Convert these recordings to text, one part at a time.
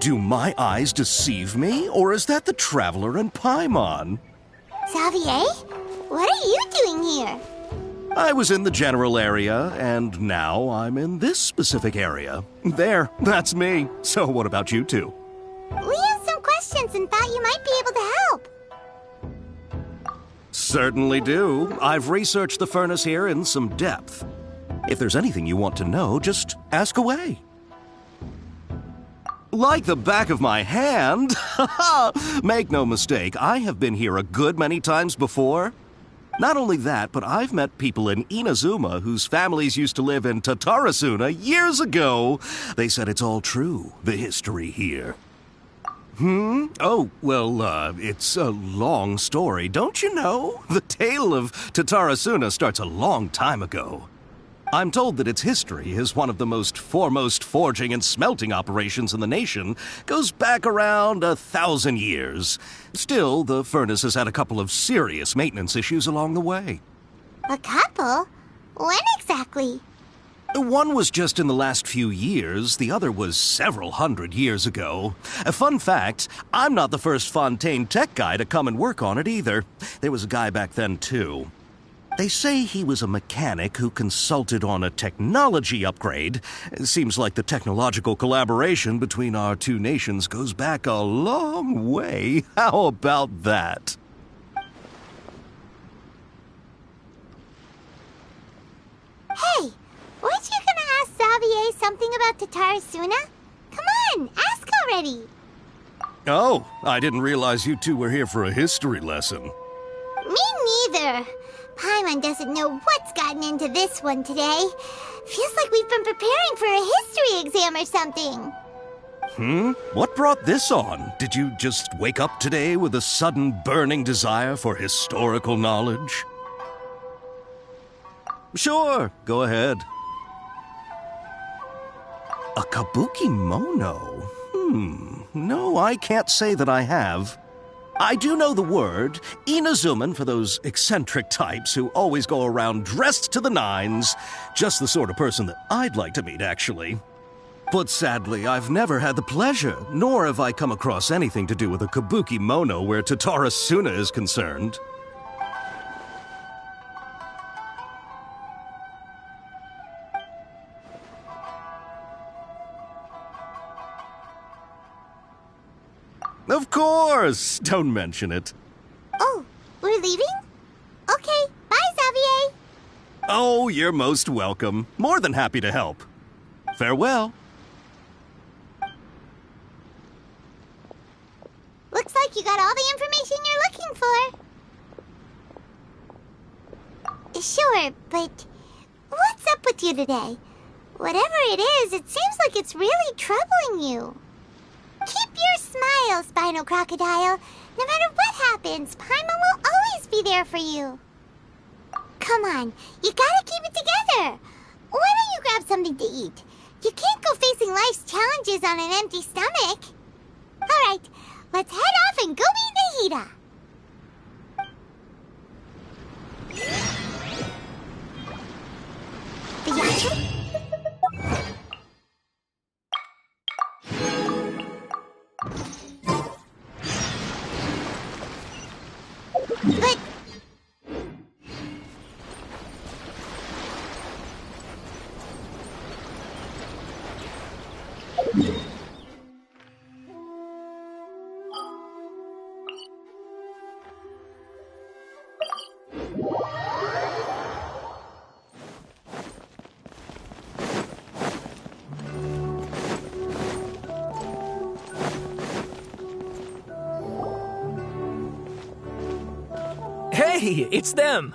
Do my eyes deceive me, or is that the Traveler and Paimon? Xavier? What are you doing here? I was in the general area, and now I'm in this specific area. There, that's me. So what about you two? We have some questions and thought you might be able to help. Certainly do. I've researched the furnace here in some depth. If there's anything you want to know, just ask away. Like the back of my hand. Make no mistake, I have been here a good many times before. Not only that, but I've met people in Inazuma whose families used to live in Tatarasuna years ago. They said it's all true, the history here. Oh, well, it's a long story, don't you know? The tale of Tatarasuna starts a long time ago. I'm told that its history is one of the most foremost forging and smelting operations in the nation, goes back around 1,000 years. Still, the furnace has had a couple of serious maintenance issues along the way. A couple? When exactly? One was just in the last few years, the other was several hundred years ago. A fun fact, I'm not the first Fontaine tech guy to come and work on it either. There was a guy back then, too. They say he was a mechanic who consulted on a technology upgrade. It seems like the technological collaboration between our two nations goes back a long way. How about that? Hey, weren't you gonna ask Xavier something about Tatarasuna? Come on, ask already. Oh, I didn't realize you two were here for a history lesson. Me neither. Paimon doesn't know what's gotten into this one today. Feels like we've been preparing for a history exam or something. What brought this on? Did you just wake up today with a sudden burning desire for historical knowledge? Sure, go ahead. A kabuki mono? No, I can't say that I have. I do know the word, Inazuman for those eccentric types who always go around dressed to the nines. Just the sort of person that I'd like to meet, actually. But sadly, I've never had the pleasure, nor have I come across anything to do with a kabuki mono where Tatarasuna is concerned. Of course! Don't mention it. Oh, we're leaving? Okay, bye, Xavier. Oh, you're most welcome. More than happy to help. Farewell. Looks like you got all the information you're looking for. Sure, but what's up with you today? Whatever it is, it seems like it's really troubling you. Keep your smile, Spinal Crocodile. No matter what happens, Paimon will always be there for you. Come on, you gotta keep it together. Why don't you grab something to eat? You can't go facing life's challenges on an empty stomach. All right, let's head off and go meet Nahida. The Yacha? But... Hey, it's them!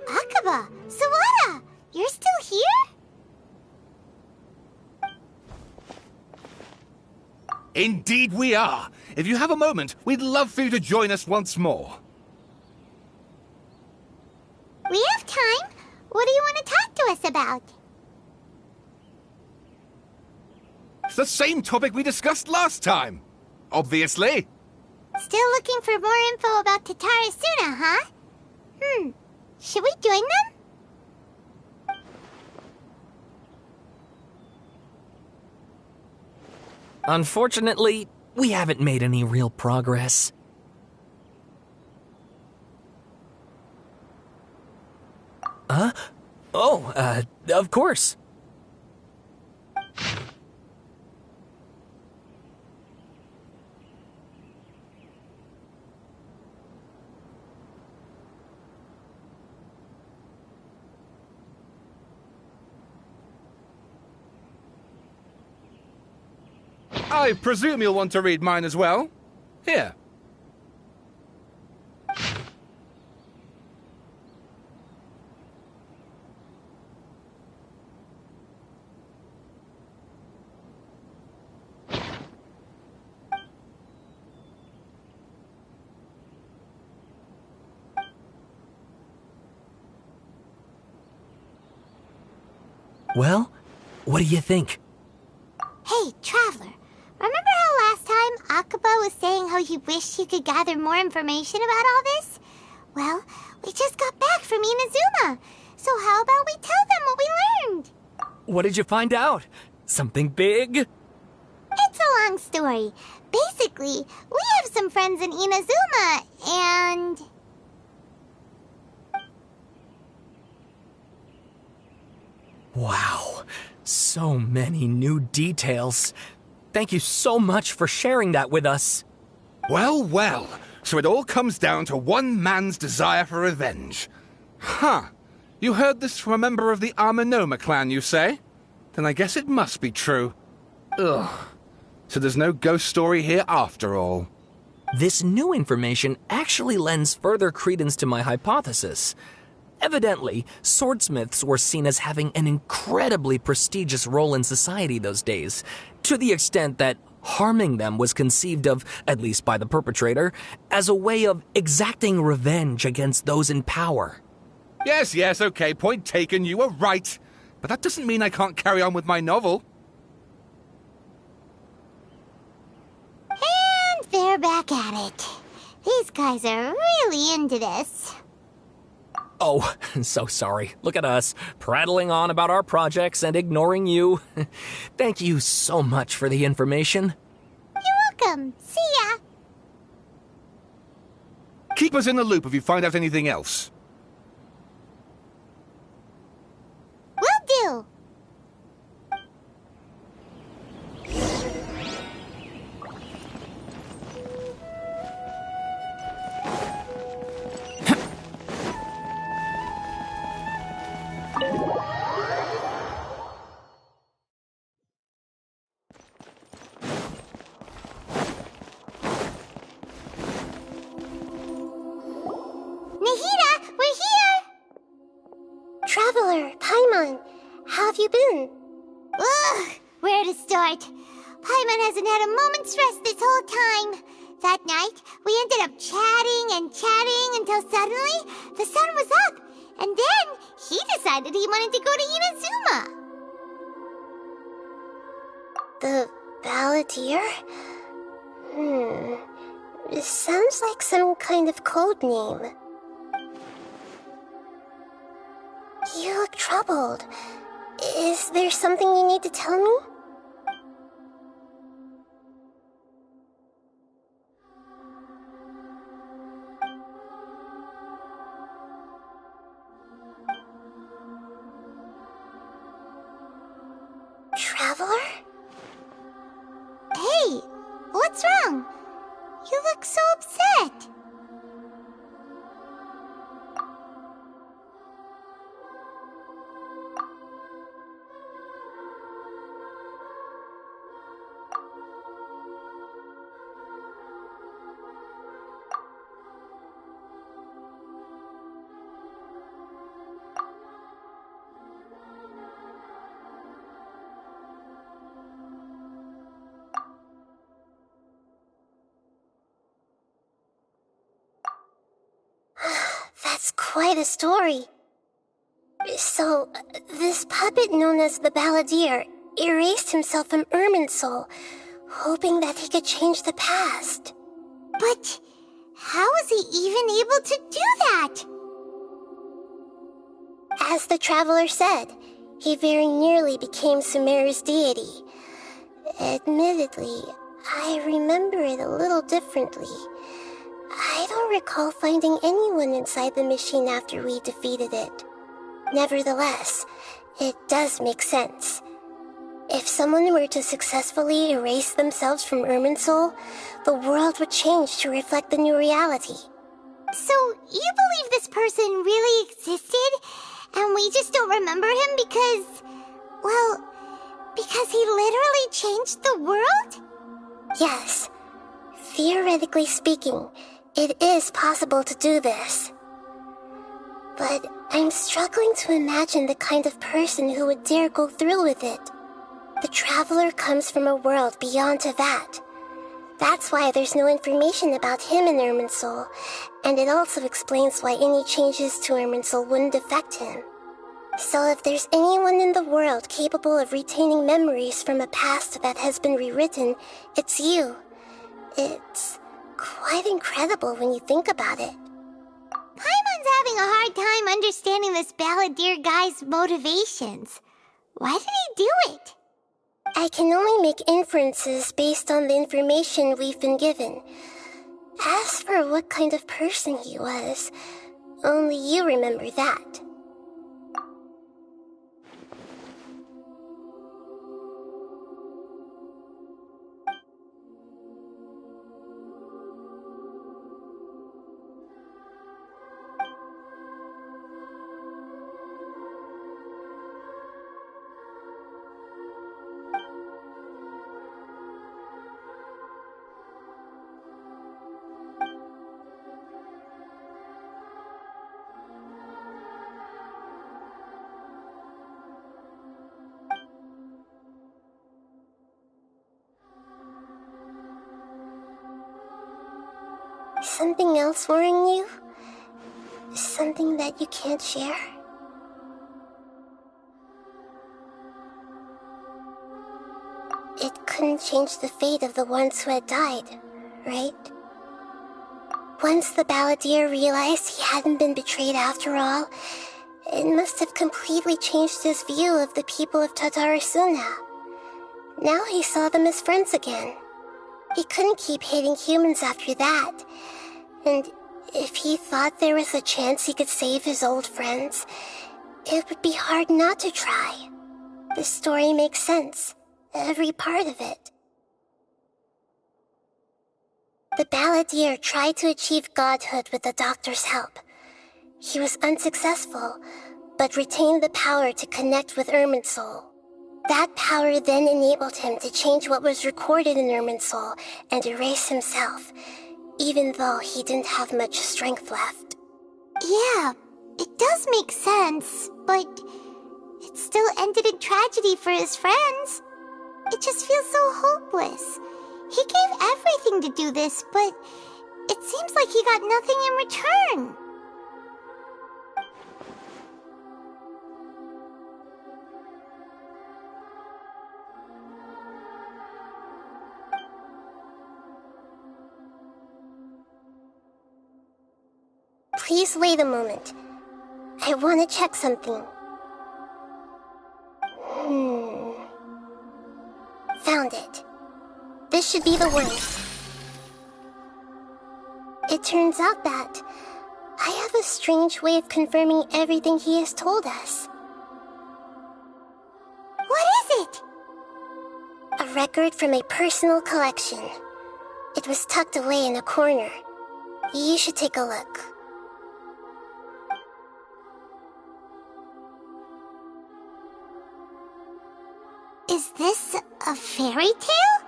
Akaba, Sawada, you're still here? Indeed we are. If you have a moment, we'd love for you to join us once more. We have time. What do you want to talk to us about? It's the same topic we discussed last time. Obviously. Still looking for more info about Tatarasuna, huh? Should we join them? Unfortunately, we haven't made any real progress. Huh? Oh, of course. I presume you'll want to read mine as well. Here. Well, what do you think? Hey, Traveler. Remember how last time Akaba was saying how he wished he could gather more information about all this? Well, we just got back from Inazuma. So how about we tell them what we learned? What did you find out? Something big? It's a long story. Basically, we have some friends in Inazuma, and... Wow, so many new details. Thank you so much for sharing that with us. Well, well. So it all comes down to one man's desire for revenge. Huh. You heard this from a member of the Amanoma clan, you say? Then I guess it must be true. Ugh. So there's no ghost story here after all. This new information actually lends further credence to my hypothesis. Evidently, swordsmiths were seen as having an incredibly prestigious role in society those days, to the extent that harming them was conceived of, at least by the perpetrator, as a way of exacting revenge against those in power. Yes, okay, point taken, you were right. But that doesn't mean I can't carry on with my novel. And they're back at it. These guys are really into this. Oh, so sorry. Look at us, prattling on about our projects and ignoring you. Thank you so much for the information. You're welcome. See ya. Keep us in the loop if you find out anything else. Will do. Nahida, we're here! Traveler, Paimon, how have you been? Ugh, where to start? Paimon hasn't had a moment's rest this whole time. That night, we ended up chatting until suddenly the sun was up. And then he decided he wanted to go to Inazuma. The Balladeer? It sounds like some kind of code name. You look troubled. Is there something you need to tell me? Traveler? Hey, what's wrong? You look so upset. That's quite a story. So, this puppet known as the Balladeer erased himself from Irminsul, hoping that he could change the past. But how was he even able to do that? As the Traveler said, he very nearly became Sumeru's deity. Admittedly, I remember it a little differently. I don't recall finding anyone inside the machine after we defeated it. Nevertheless, it does make sense. If someone were to successfully erase themselves from Irminsul, the world would change to reflect the new reality. So, you believe this person really existed, and we just don't remember him because he literally changed the world? Yes. Theoretically speaking, it is possible to do this. But I'm struggling to imagine the kind of person who would dare go through with it. The Traveler comes from a world beyond Tevat. That's why there's no information about him in Irminsul, and it also explains why any changes to Irminsul wouldn't affect him. So if there's anyone in the world capable of retaining memories from a past that has been rewritten, it's you. It's quite incredible when you think about it. Paimon's having a hard time understanding this balladeer guy's motivations. Why did he do it? I can only make inferences based on the information we've been given. As for what kind of person he was, only you remember that. Something else worrying you? Something that you can't share? It couldn't change the fate of the ones who had died, right? Once the balladeer realized he hadn't been betrayed after all, it must have completely changed his view of the people of Tatarasuna. Now he saw them as friends again. He couldn't keep hating humans after that. And if he thought there was a chance he could save his old friends, it would be hard not to try. The story makes sense, every part of it. The balladeer tried to achieve godhood with the doctor's help. He was unsuccessful, but retained the power to connect with Irminsul. That power then enabled him to change what was recorded in Irminsul and erase himself, even though he didn't have much strength left. Yeah, it does make sense, but it still ended in tragedy for his friends. It just feels so hopeless. He gave everything to do this, but it seems like he got nothing in return. Please wait a moment. I want to check something. Found it. This should be the one. It turns out that I have a strange way of confirming everything he has told us. What is it? A record from a personal collection. It was tucked away in a corner. You should take a look. Is this a fairy tale?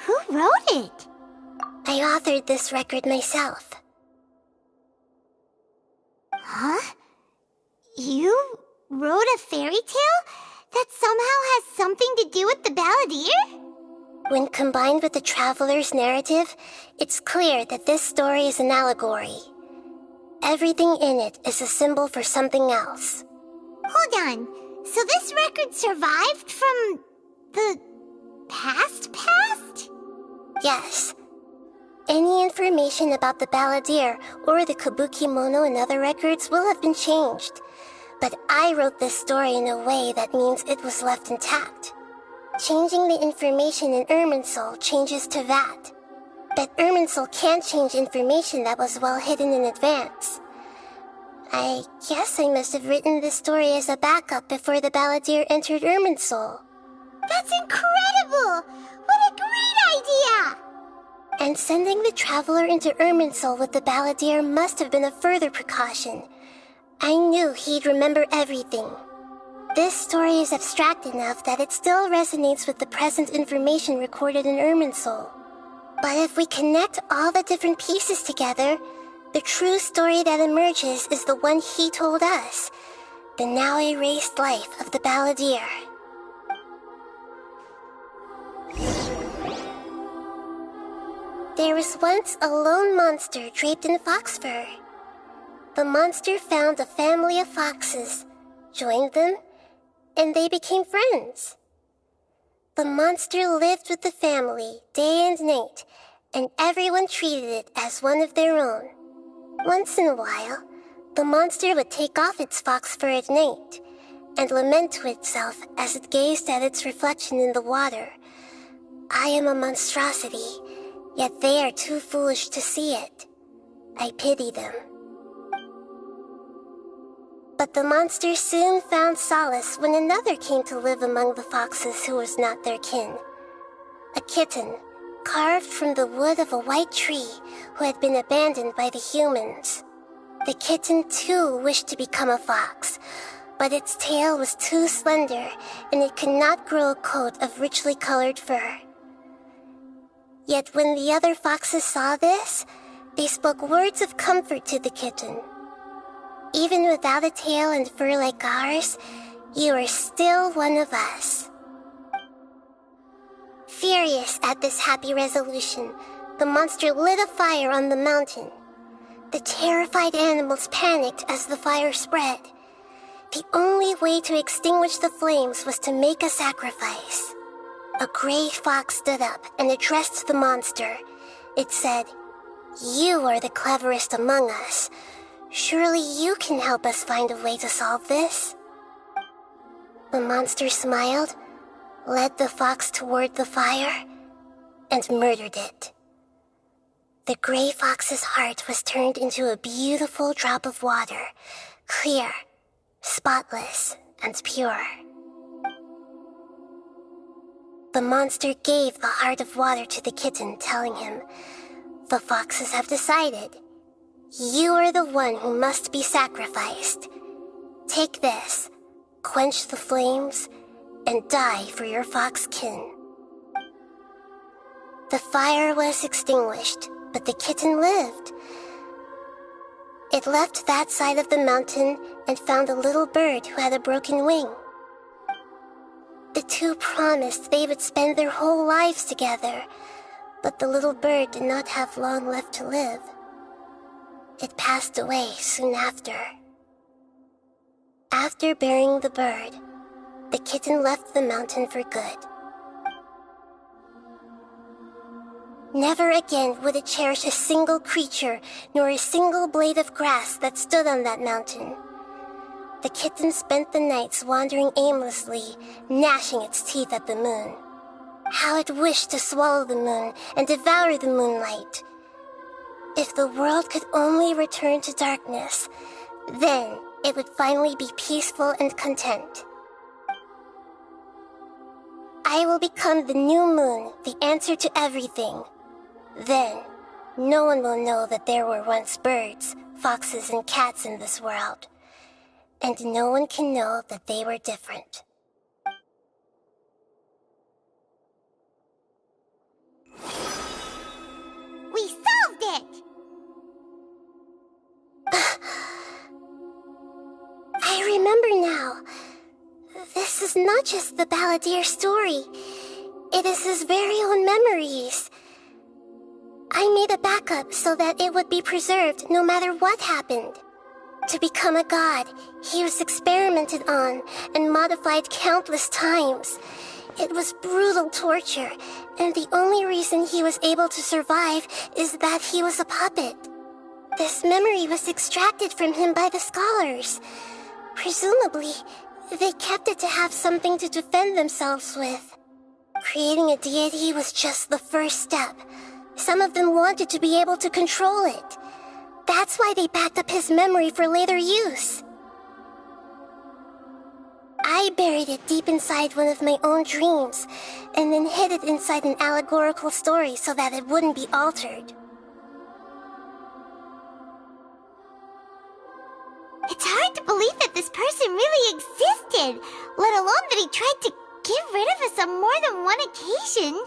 Who wrote it? I authored this record myself. Huh? You wrote a fairy tale that somehow has something to do with the balladeer? When combined with the Traveler's narrative, it's clear that this story is an allegory. Everything in it is a symbol for something else. Hold on. So this record survived from the past? Yes. Any information about the balladeer or the kabuki mono in other records will have been changed. But I wrote this story in a way that means it was left intact. Changing the information in Irminsul changes to that. But Irminsul can't change information that was well hidden in advance. I guess I must have written this story as a backup before the Balladeer entered Irminsul. That's incredible! What a great idea! And sending the traveler into Irminsul with the Balladeer must have been a further precaution. I knew he'd remember everything. This story is abstract enough that it still resonates with the present information recorded in Irminsul. But if we connect all the different pieces together, the true story that emerges is the one he told us, the now erased life of the Balladeer. There was once a lone monster draped in fox fur. The monster found a family of foxes, joined them, and they became friends. The monster lived with the family day and night, and everyone treated it as one of their own. Once in a while, the monster would take off its fox fur at night and lament to itself as it gazed at its reflection in the water. I am a monstrosity, yet they are too foolish to see it. I pity them. But the monster soon found solace when another came to live among the foxes who was not their kin. A kitten, carved from the wood of a white tree who had been abandoned by the humans. The kitten too wished to become a fox, but its tail was too slender and it could not grow a coat of richly colored fur. Yet when the other foxes saw this, they spoke words of comfort to the kitten. Even without a tail and fur like ours, you are still one of us. Furious at this happy resolution, the monster lit a fire on the mountain. The terrified animals panicked as the fire spread. The only way to extinguish the flames was to make a sacrifice. A gray fox stood up and addressed the monster. It said, "You are the cleverest among us. Surely you can help us find a way to solve this." The monster smiled, led the fox toward the fire, and murdered it. The gray fox's heart was turned into a beautiful drop of water, clear, spotless, and pure. The monster gave the heart of water to the kitten, telling him, "The foxes have decided. You are the one who must be sacrificed. Take this, quench the flames, and die for your fox kin." The fire was extinguished, but the kitten lived. It left that side of the mountain and found a little bird who had a broken wing. The two promised they would spend their whole lives together, but the little bird did not have long left to live. It passed away soon after. After burying the bird, the kitten left the mountain for good. Never again would it cherish a single creature nor a single blade of grass that stood on that mountain. The kitten spent the nights wandering aimlessly, gnashing its teeth at the moon. How it wished to swallow the moon and devour the moonlight. If the world could only return to darkness, then it would finally be peaceful and content. I will become the new moon, the answer to everything. Then, no one will know that there were once birds, foxes, and cats in this world. And no one can know that they were different. We solved it! I remember now. This is not just the Balladeer story. It is his very own memories. I made a backup so that it would be preserved no matter what happened. To become a god, he was experimented on and modified countless times. It was brutal torture, and the only reason he was able to survive is that he was a puppet. This memory was extracted from him by the scholars. Presumably, they kept it to have something to defend themselves with. Creating a deity was just the first step. Some of them wanted to be able to control it. That's why they backed up his memory for later use. I buried it deep inside one of my own dreams, and then hid it inside an allegorical story so that it wouldn't be altered. It's hard to believe that this person really existed, let alone that he tried to get rid of us on more than one occasion.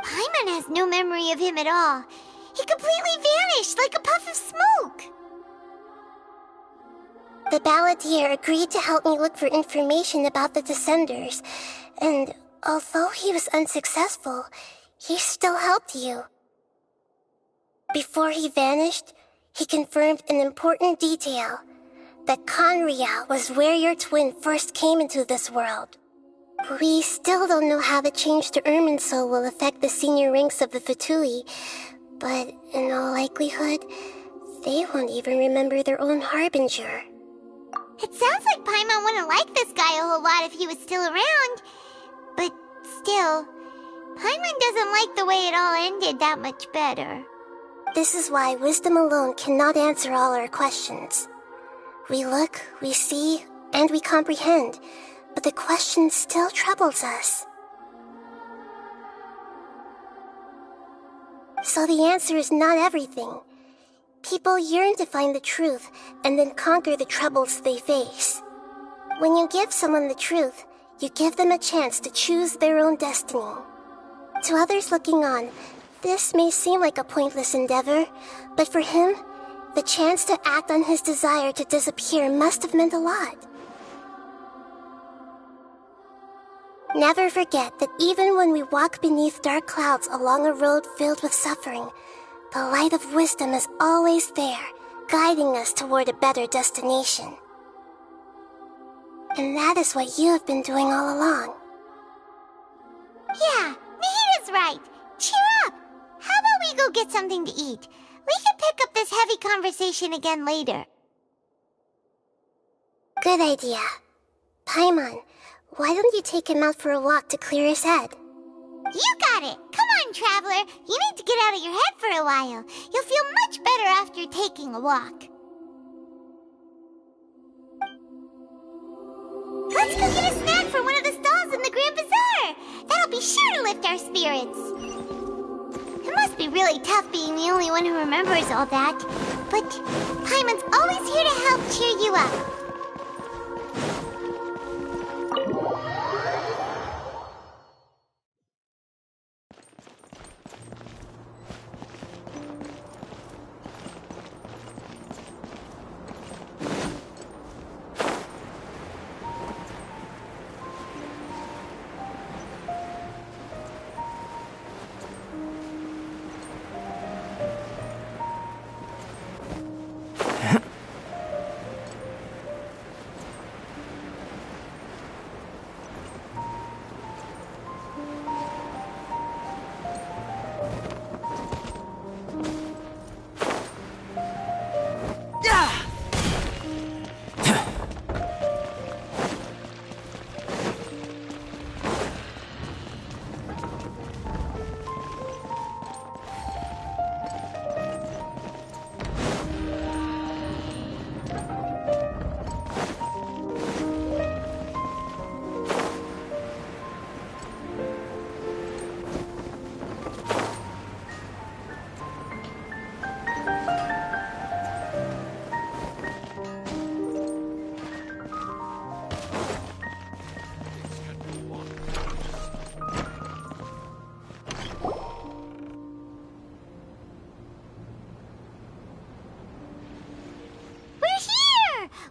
Paimon has no memory of him at all. He completely vanished like a puff of smoke. The balladeer agreed to help me look for information about the Descenders, and although he was unsuccessful, he still helped you. Before he vanished, he confirmed an important detail, that Conria was where your twin first came into this world. We still don't know how the change to Irminsul will affect the senior ranks of the Fatui, but in all likelihood, they won't even remember their own Harbinger. It sounds like Paimon wouldn't like this guy a whole lot if he was still around. But still, Paimon doesn't like the way it all ended that much better. This is why wisdom alone cannot answer all our questions. We look, we see, and we comprehend, but the question still troubles us. So the answer is not everything. People yearn to find the truth and then conquer the troubles they face. When you give someone the truth, you give them a chance to choose their own destiny. To others looking on, this may seem like a pointless endeavor, but for him, the chance to act on his desire to disappear must have meant a lot. Never forget that even when we walk beneath dark clouds along a road filled with suffering, the light of wisdom is always there, guiding us toward a better destination. And that is what you have been doing all along. Yeah, Nahita's right. Cheer up. How about we go get something to eat? We can pick up this heavy conversation again later. Good idea. Paimon, why don't you take him out for a walk to clear his head? You got it! Come on, Traveler! You need to get out of your head for a while. You'll feel much better after taking a walk. Let's go get a snack from one of the stalls in the Grand Bazaar! That'll be sure to lift our spirits. It must be really tough being the only one who remembers all that. But Paimon's always here to help cheer you up.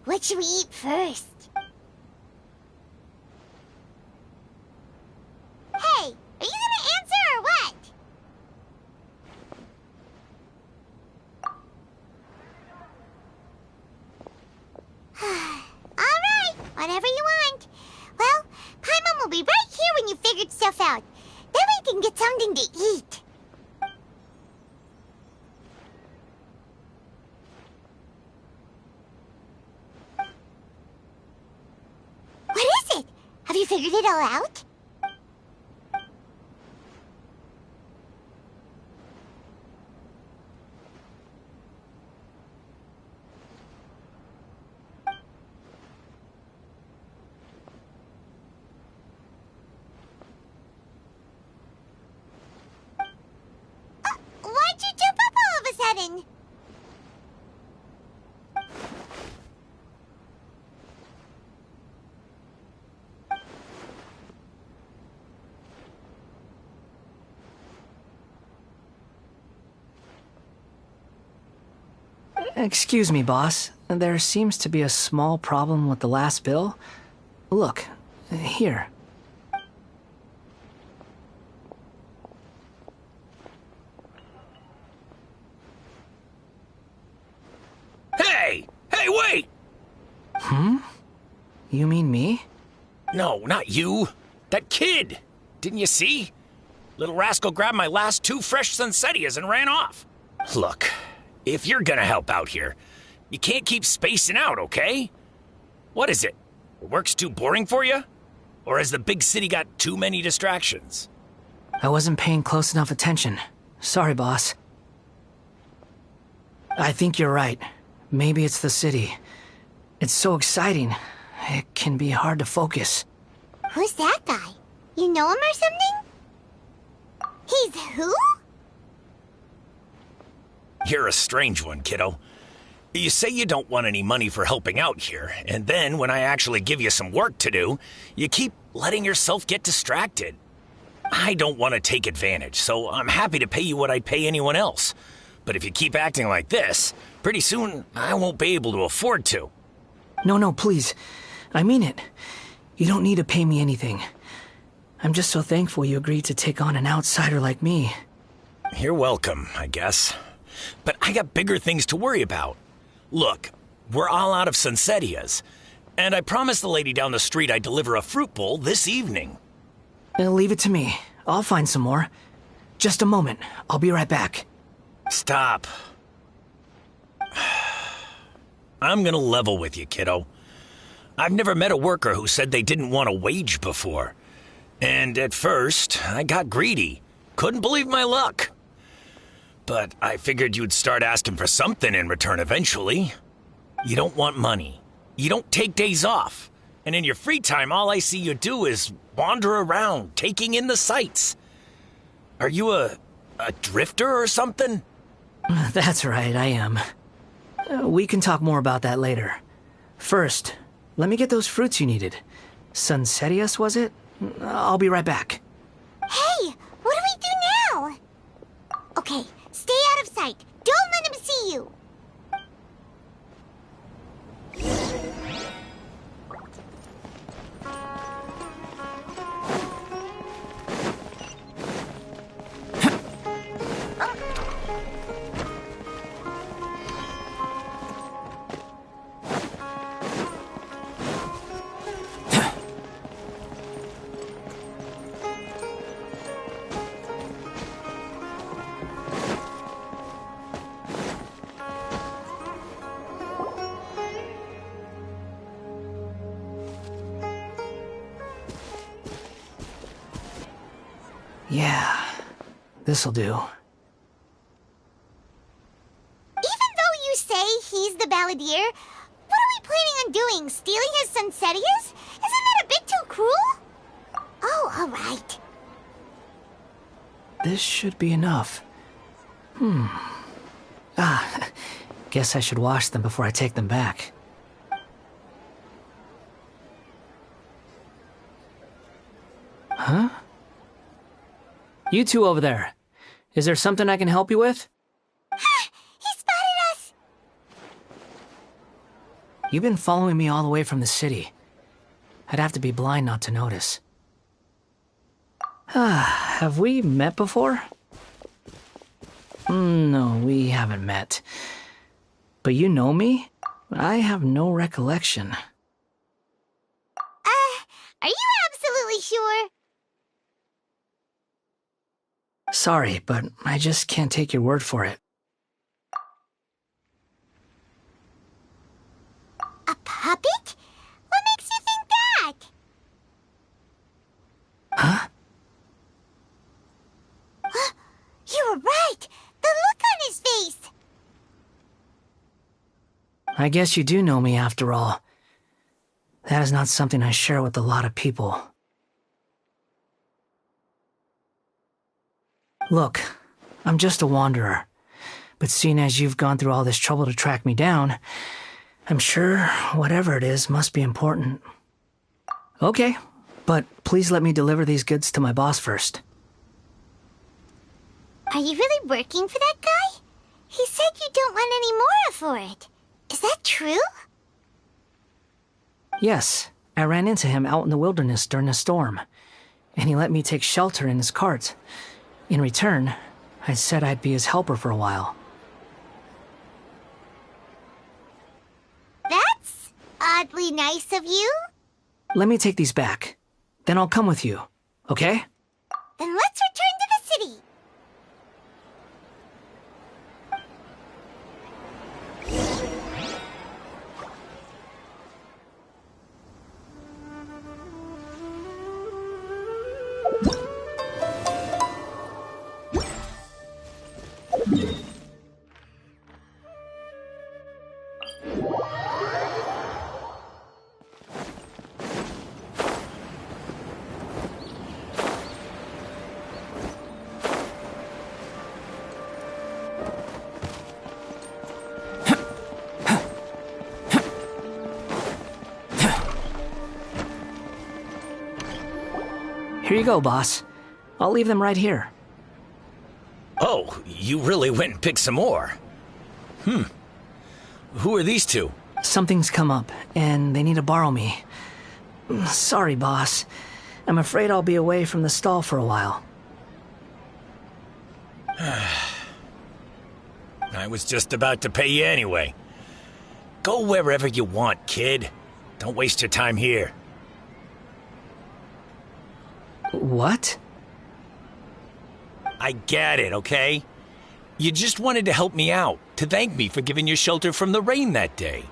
What should we eat first? Hey, are you gonna answer or what? Alright, whatever you want. Well, Paimon will be right here when you figured stuff out. Then we can get something to eat. What is it? Have you figured it all out? Excuse me, boss. There seems to be a small problem with the last bill. Look, here. Hey! Hey, wait! You mean me? No, not you. That kid! Didn't you see? Little rascal grabbed my last 2 fresh Sunsettias and ran off. Look, if you're gonna help out here, you can't keep spacing out, okay? What is it? Work's too boring for you? Or has the big city got too many distractions? I wasn't paying close enough attention. Sorry, boss. I think you're right. Maybe it's the city. It's so exciting. It can be hard to focus. Who's that guy? You know him or something? He's who? You're a strange one, kiddo. You say you don't want any money for helping out here, and then when I actually give you some work to do, you keep letting yourself get distracted. I don't want to take advantage, so I'm happy to pay you what I'd pay anyone else. But if you keep acting like this, pretty soon I won't be able to afford to. No, please. I mean it. You don't need to pay me anything. I'm just so thankful you agreed to take on an outsider like me. You're welcome, I guess. But I got bigger things to worry about. Look, we're all out of Sunsettias, and I promised the lady down the street I'd deliver a fruit bowl this evening. Leave it to me. I'll find some more. Just a moment. I'll be right back. Stop. I'm gonna level with you, kiddo. I've never met a worker who said they didn't want a wage before. And at first, I got greedy. Couldn't believe my luck. But I figured you'd start asking for something in return eventually. You don't want money. You don't take days off. And in your free time, all I see you do is wander around, taking in the sights. Are you a drifter or something? That's right, I am. We can talk more about that later. First, let me get those fruits you needed. Sunsettias, was it? I'll be right back. Hey, what do we do now? Okay, stay out of sight. Don't let him see you. Yeah, this'll do. Even though you say he's the balladeer, what are we planning on doing? Stealing his Sunsettias? Isn't that a bit too cruel? Oh, all right. This should be enough. Guess I should wash them before I take them back. Huh? You two over there. Is there something I can help you with? He spotted us! You've been following me all the way from the city. I'd have to be blind not to notice. Have we met before? No, we haven't met. But you know me? I have no recollection. Are you absolutely sure? Sorry, but I just can't take your word for it. A puppet? What makes you think that? Huh? You were right! The look on his face! I guess you do know me after all. That is not something I share with a lot of people. Look, I'm just a wanderer. But seeing as you've gone through all this trouble to track me down, I'm sure whatever it is must be important. Okay, but please let me deliver these goods to my boss first. Are you really working for that guy? He said you don't want any more for it. Is that true? Yes, I ran into him out in the wilderness during a storm, and he let me take shelter in his cart. In return, I said I'd be his helper for a while. That's oddly nice of you. Let me take these back. Then I'll come with you, okay? Then let's return to the city. Here you go, boss. I'll leave them right here. Oh, you really went and picked some more. Who are these two? Something's come up, and they need to borrow me. Sorry, boss. I'm afraid I'll be away from the stall for a while. I was just about to pay you anyway. Go wherever you want, kid. Don't waste your time here. What? I get it, okay? You just wanted to help me out, to thank me for giving you shelter from the rain that day.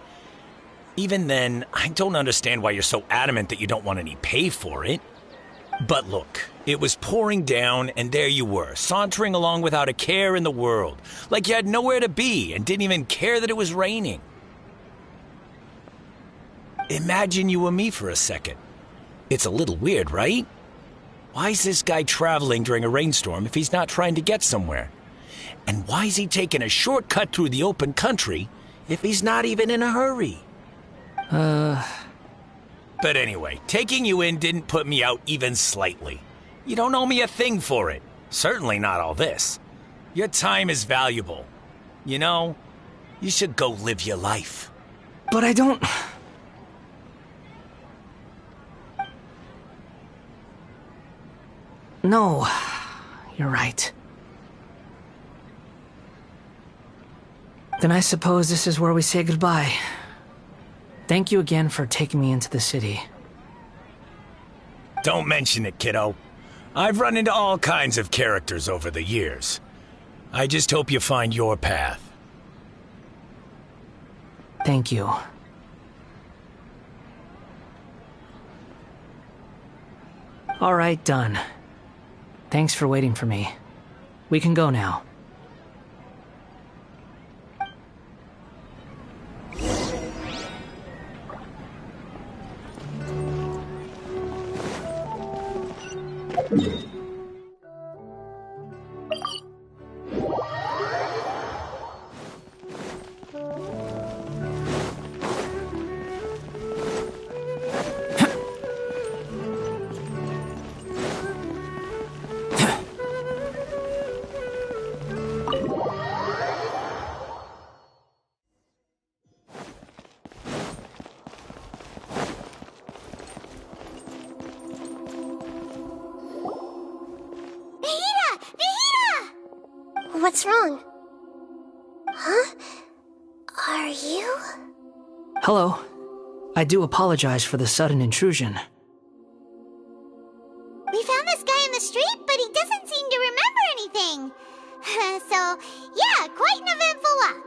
Even then, I don't understand why you're so adamant that you don't want any pay for it. But look, it was pouring down, and there you were, sauntering along without a care in the world, like you had nowhere to be and didn't even care that it was raining. Imagine you were me for a second. It's a little weird, right? Why is this guy traveling during a rainstorm if he's not trying to get somewhere? And why is he taking a shortcut through the open country if he's not even in a hurry? But anyway, taking you in didn't put me out even slightly. You don't owe me a thing for it. Certainly not all this. Your time is valuable. You know, you should go live your life. But I don't... No, you're right. Then I suppose this is where we say goodbye. Thank you again for taking me into the city. Don't mention it, kiddo. I've run into all kinds of characters over the years. I just hope you find your path. Thank you. All right, done. Thanks for waiting for me. We can go now. What's wrong? Huh? Are you? Hello. I do apologize for the sudden intrusion. We found this guy in the street, but he doesn't seem to remember anything. So, yeah, quite an eventful walk.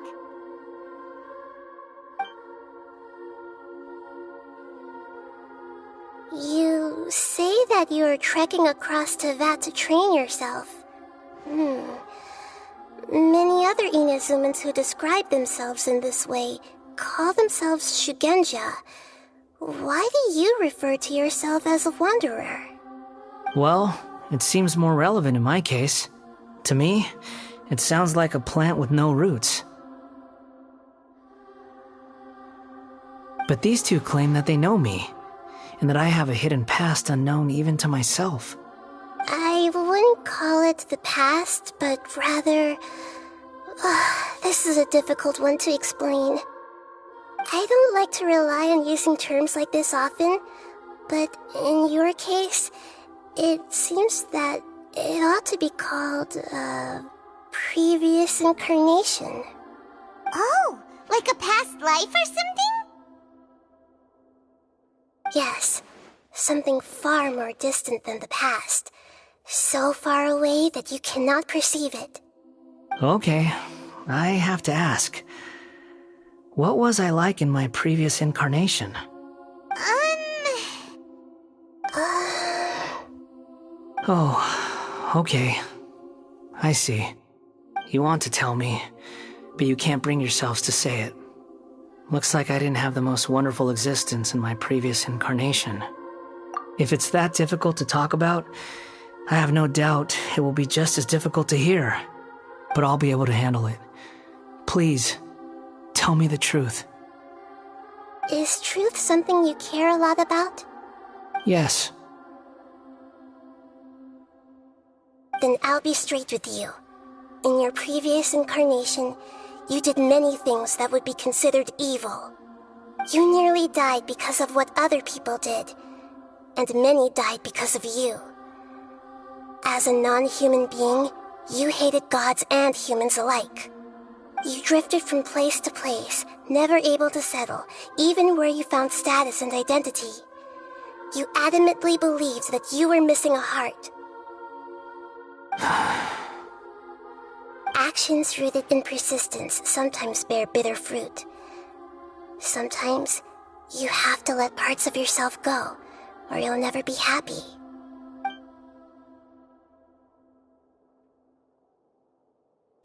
You say that you are trekking across Teyvat to train yourself. Many other Inazumans who describe themselves in this way call themselves Shugenja. Why do you refer to yourself as a wanderer? Well, it seems more relevant in my case. To me, it sounds like a plant with no roots. But these two claim that they know me, and that I have a hidden past unknown even to myself. I wouldn't call it the past, but rather This is a difficult one to explain. I don't like to rely on using terms like this often, but in your case, it seems that it ought to be called, previous incarnation. Oh, like a past life or something? Yes, something far more distant than the past. So far away that you cannot perceive it. Okay, I have to ask. What was I like in my previous incarnation? Oh, okay. I see. You want to tell me, but you can't bring yourselves to say it. Looks like I didn't have the most wonderful existence in my previous incarnation. If it's that difficult to talk about, I have no doubt it will be just as difficult to hear. But I'll be able to handle it. Please, tell me the truth. Is truth something you care a lot about? Yes. Then I'll be straight with you. In your previous incarnation, you did many things that would be considered evil. You nearly died because of what other people did, and many died because of you. As a non-human being, you hated gods and humans alike. You drifted from place to place, never able to settle, even where you found status and identity. You adamantly believed that you were missing a heart. Actions rooted in persistence sometimes bear bitter fruit. Sometimes, you have to let parts of yourself go, or you'll never be happy.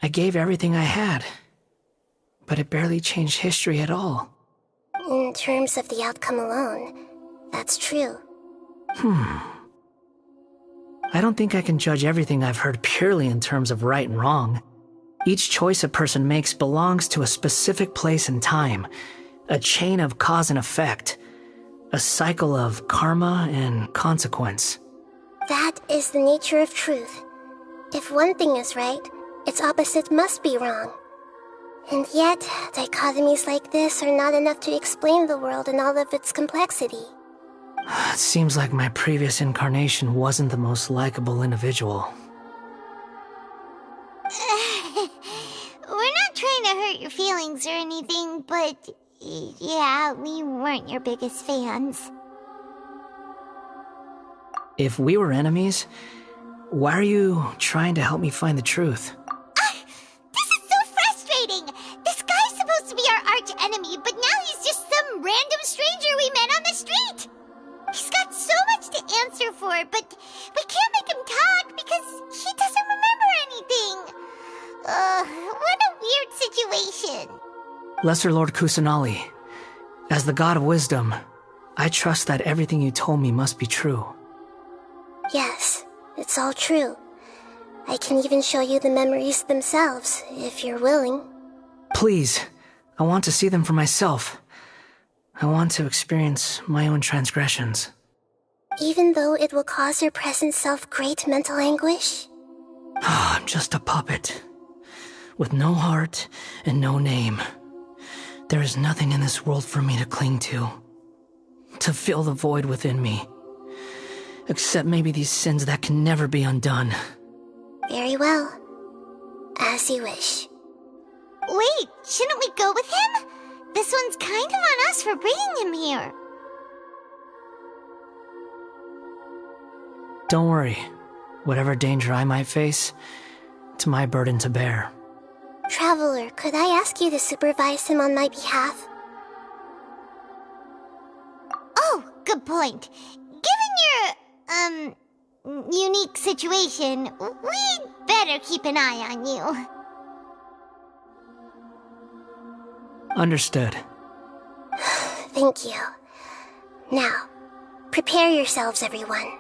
I gave everything I had, but it barely changed history at all. In terms of the outcome alone, that's true. I don't think I can judge everything I've heard purely in terms of right and wrong. Each choice a person makes belongs to a specific place and time, a chain of cause and effect, a cycle of karma and consequence. That is the nature of truth. If one thing is right, its opposite must be wrong. And yet, dichotomies like this are not enough to explain the world in all of its complexity. It seems like my previous incarnation wasn't the most likable individual. We're not trying to hurt your feelings or anything, but yeah, we weren't your biggest fans. If we were enemies, why are you trying to help me find the truth? This is so frustrating! This guy's supposed to be our arch enemy, but now he's just some random stranger we met on the street! He's got so much to answer for, but we can't make him talk because he doesn't remember anything. What a weird situation. Lesser Lord Kusanali, as the god of wisdom, I trust that everything you told me must be true. Yes, it's all true. I can even show you the memories themselves, if you're willing. Please, I want to see them for myself. I want to experience my own transgressions. Even though it will cause your present self great mental anguish? I'm just a puppet, with no heart and no name. There is nothing in this world for me to cling to fill the void within me. Except maybe these sins that can never be undone. Very well. As you wish. Wait, shouldn't we go with him? This one's kind of on us for bringing him here. Don't worry. Whatever danger I might face, it's my burden to bear. Traveler, could I ask you to supervise him on my behalf? Oh, good point. Given your, unique situation, we'd better keep an eye on you. Understood. Thank you. Now, prepare yourselves, everyone.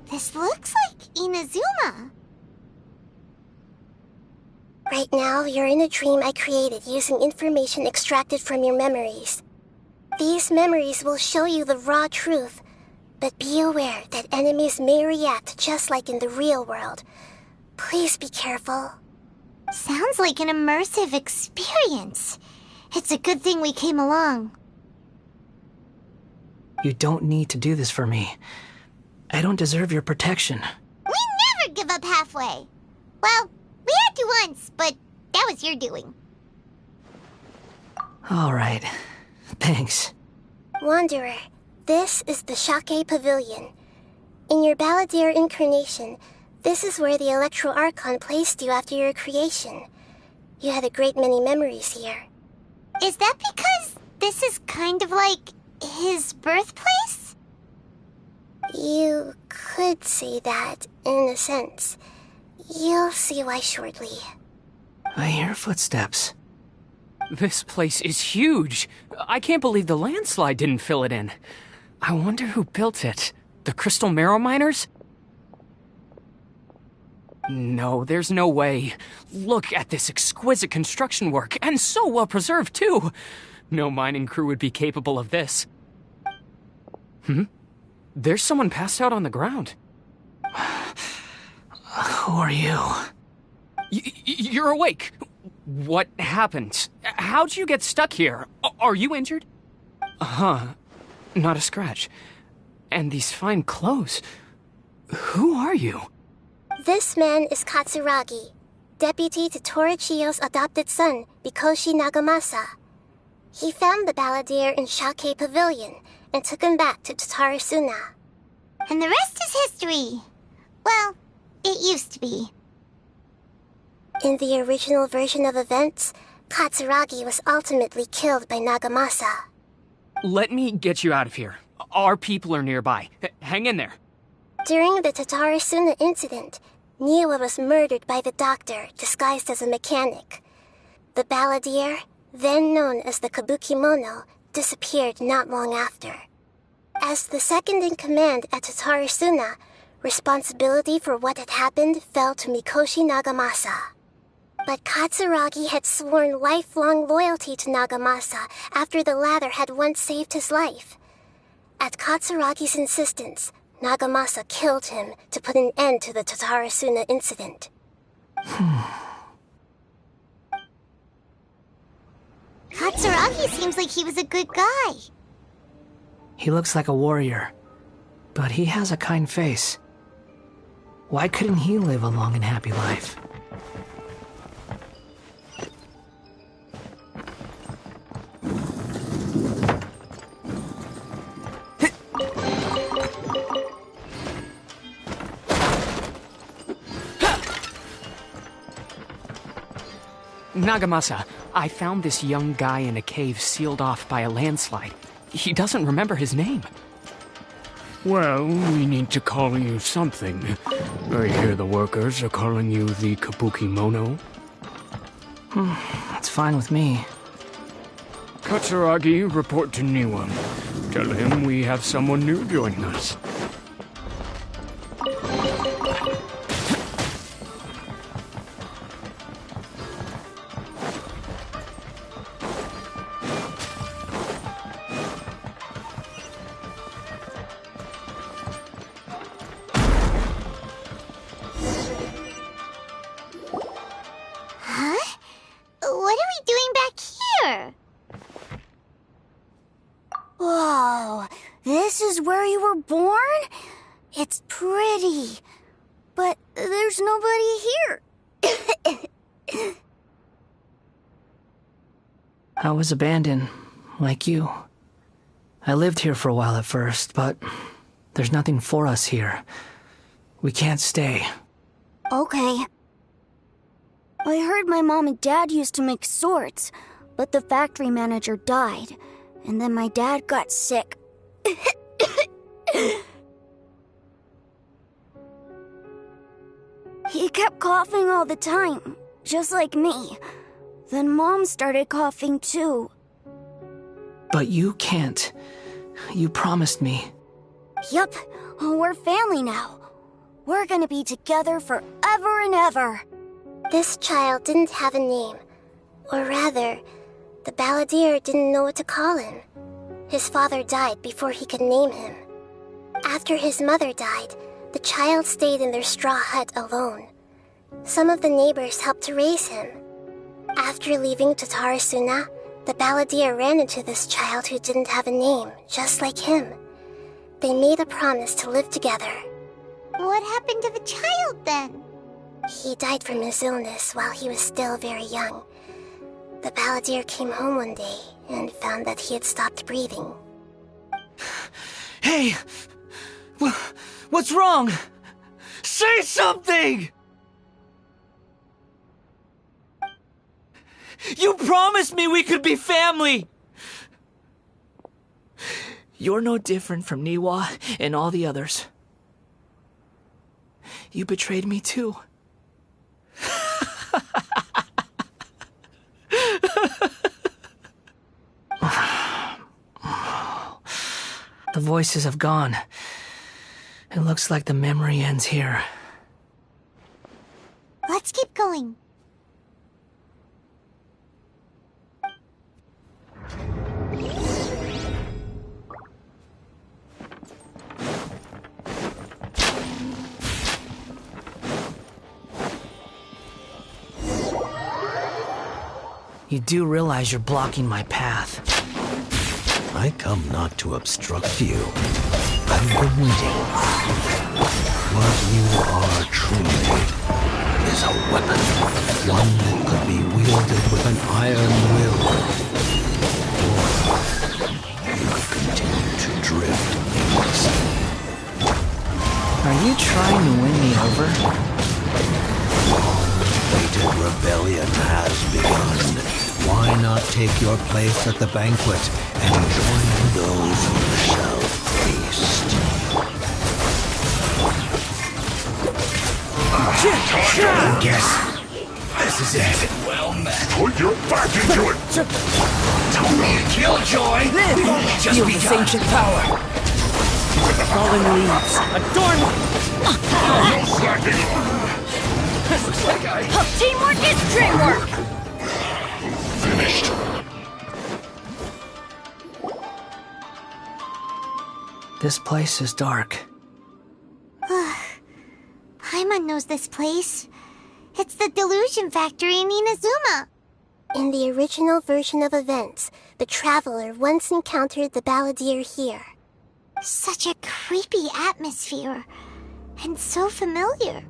This looks like Inazuma. Right now, you're in a dream I created using information extracted from your memories. These memories will show you the raw truth, but be aware that enemies may react just like in the real world. Please be careful. Sounds like an immersive experience. It's a good thing we came along. You don't need to do this for me. I don't deserve your protection. We never give up halfway. Well, we had to once, but that was your doing. All right. Thanks. Wanderer, this is the Shake Pavilion. In your Balladeer incarnation, this is where the Electro Archon placed you after your creation. You had a great many memories here. Is that because this is kind of like his birthplace? You could say that, in a sense. You'll see why shortly. I hear footsteps. This place is huge. I can't believe the landslide didn't fill it in. I wonder who built it. The Crystal Marrow Miners? No, there's no way. Look at this exquisite construction work, and so well preserved, too. No mining crew would be capable of this. There's someone passed out on the ground. Who are you? You're awake. What happened? How'd you get stuck here? Are you injured? Not a scratch. And these fine clothes. Who are you? This man is Katsuragi, deputy to Torichiyo's adopted son, Mikoshi Nagamasa. He found the Balladeer in Shake Pavilion and took him back to Tatarasuna. And the rest is history. Well, it used to be. In the original version of events, Katsuragi was ultimately killed by Nagamasa. Let me get you out of here. Our people are nearby. Hang in there. During the Tatarasuna incident, Niwa was murdered by the doctor disguised as a mechanic. The Balladeer, then known as the Kabukimono, disappeared not long after. As the second in command at Tatarasuna, responsibility for what had happened fell to Mikoshi Nagamasa. But Katsuragi had sworn lifelong loyalty to Nagamasa after the latter had once saved his life. At Katsuragi's insistence, Nagamasa killed him to put an end to the Tatarasuna incident. Katsuragi seems like he was a good guy. He looks like a warrior, but he has a kind face. Why couldn't he live a long and happy life? Nagamasa, I found this young guy in a cave sealed off by a landslide. He doesn't remember his name. Well, we need to call you something. I hear the workers are calling you the Kabukimono. That's fine with me. Katsuragi, report to Niwa. Tell him we have someone new joining us. What are we doing back here? Whoa, this is where you were born? It's pretty, but there's nobody here. I was abandoned, like you. I lived here for a while at first, but there's nothing for us here. We can't stay. Okay. I heard my mom and dad used to make swords, but the factory manager died, and then my dad got sick. He kept coughing all the time, just like me. Then Mom started coughing too. But you can't. You promised me. Yup, we're family now. We're gonna be together forever and ever. This child didn't have a name. Or rather, the balladeer didn't know what to call him. His father died before he could name him. After his mother died, the child stayed in their straw hut alone. Some of the neighbors helped to raise him. After leaving Tatarasuna, the balladeer ran into this child who didn't have a name, just like him. They made a promise to live together. What happened to the child then? He died from his illness while he was still very young. The balladeer came home one day and found that he had stopped breathing. Hey! What's wrong? Say something! You promised me we could be family! You're no different from Niwa and all the others. You betrayed me too. The voices have gone. It looks like the memory ends here. Let's keep going. You do realize you're blocking my path. I come not to obstruct you. I've been waiting. What you are truly is a weapon. One that could be wielded with an iron will. Or you could continue to drift aimlessly. Are you trying to win me over? Long-awaited rebellion has begun. Why not take your place at the banquet and join those who shall feast? I guess this is it. Well met. Put your back into it. Don't be a killjoy. We've only just Feel this ancient power. Fallen leaves. Adorn me. No slacking on. Looks like Teamwork is dreamwork! finished. This place is dark. Paimon knows this place. It's the Delusion Factory in Inazuma. In the original version of events, the traveler once encountered the balladeer here. Such a creepy atmosphere. And so familiar.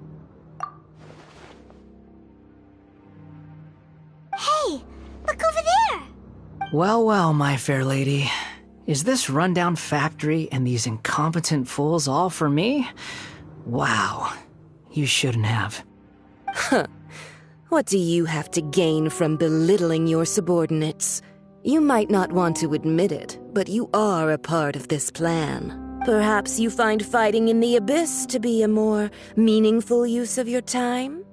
Hey, look over there! Well, well, my fair lady. Is this rundown factory and these incompetent fools all for me? Wow. You shouldn't have. Huh. What do you have to gain from belittling your subordinates? You might not want to admit it, but you are a part of this plan. Perhaps you find fighting in the abyss to be a more meaningful use of your time?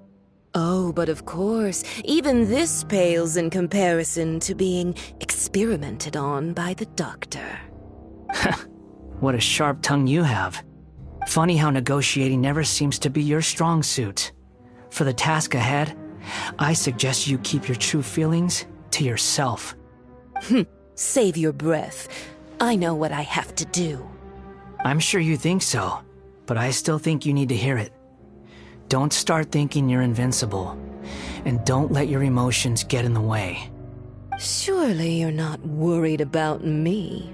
Oh, but of course, even this pales in comparison to being experimented on by the doctor. What a sharp tongue you have. Funny how negotiating never seems to be your strong suit. For the task ahead, I suggest you keep your true feelings to yourself. Save your breath. I know what I have to do. I'm sure you think so, but I still think you need to hear it. Don't start thinking you're invincible, and don't let your emotions get in the way. Surely you're not worried about me.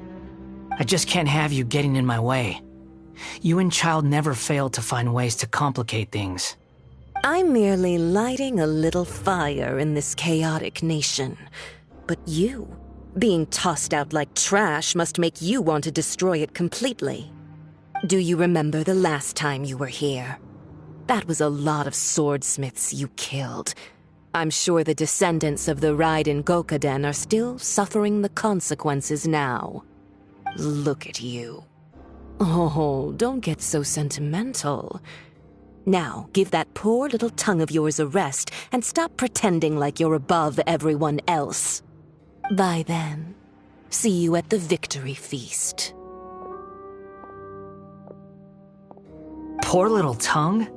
I just can't have you getting in my way. You and Child never fail to find ways to complicate things. I'm merely lighting a little fire in this chaotic nation. But you, being tossed out like trash, must make you want to destroy it completely. Do you remember the last time you were here? That was a lot of swordsmiths you killed. I'm sure the descendants of the Raiden Gokaden are still suffering the consequences now. Look at you. Oh, don't get so sentimental. Now, give that poor little tongue of yours a rest and stop pretending like you're above everyone else. Bye then. See you at the victory feast. Poor little tongue?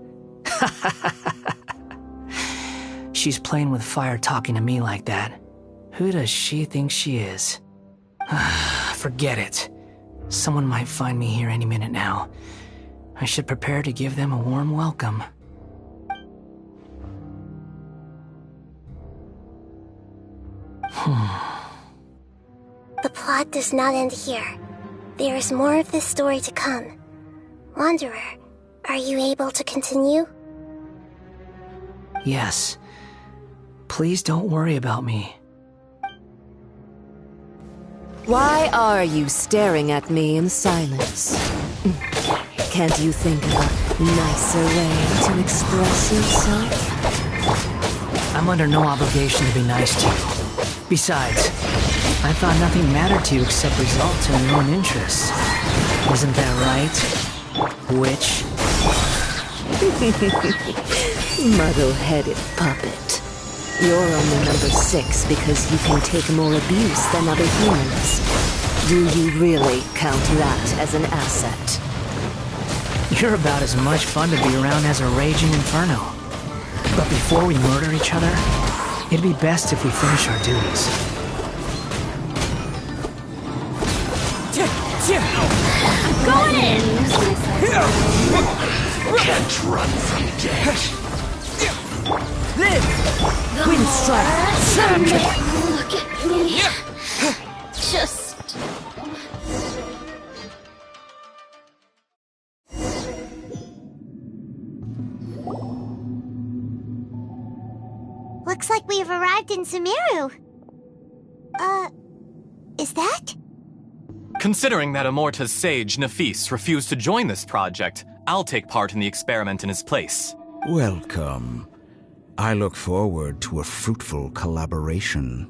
she's playing with fire talking to me like that. Who does she think she is? Forget it. Someone might find me here any minute now. I should prepare to give them a warm welcome. The plot does not end here. There is more of this story to come. Wanderer, are you able to continue? Yes. Please don't worry about me. Why are you staring at me in silence? Can't you think of a nicer way to express yourself? I'm under no obligation to be nice to you. Besides, I thought nothing mattered to you except results and your own interests. Isn't that right, witch? Muddle-headed puppet. You're only number 6 because you can take more abuse than other humans. Do you really count that as an asset? You're about as much fun to be around as a raging inferno. But before we murder each other, it'd be best if we finish our duties. I'm going in! Can't run from death. Live! Wind strike! Look at me. Just... Looks like we have arrived in Sumeru. Is that? Considering that Amorta's sage, Nafis, refused to join this project, I'll take part in the experiment in his place. Welcome. I look forward to a fruitful collaboration.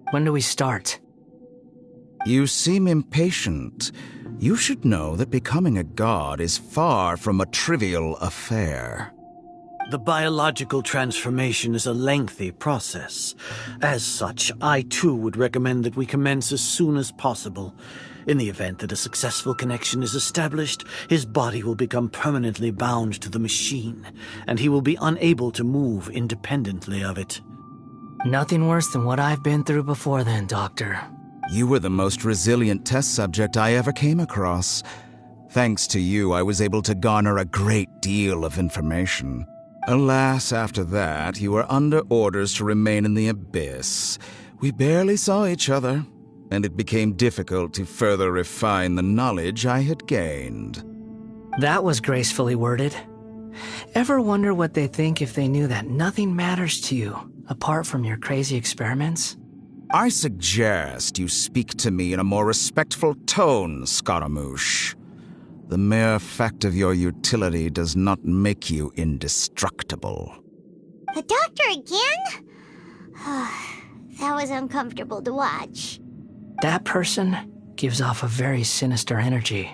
When do we start? You seem impatient. You should know that becoming a god is far from a trivial affair. The biological transformation is a lengthy process. As such, I too would recommend that we commence as soon as possible. In the event that a successful connection is established, his body will become permanently bound to the machine, and he will be unable to move independently of it. Nothing worse than what I've been through before then, Doctor. You were the most resilient test subject I ever came across. Thanks to you, I was able to garner a great deal of information. Alas, after that, you were under orders to remain in the abyss. We barely saw each other, and it became difficult to further refine the knowledge I had gained. That was gracefully worded. Ever wonder what they think if they knew that nothing matters to you, apart from your crazy experiments? I suggest you speak to me in a more respectful tone, Scaramouch. The mere fact of your utility does not make you indestructible. The doctor again? That was uncomfortable to watch. That person gives off a very sinister energy.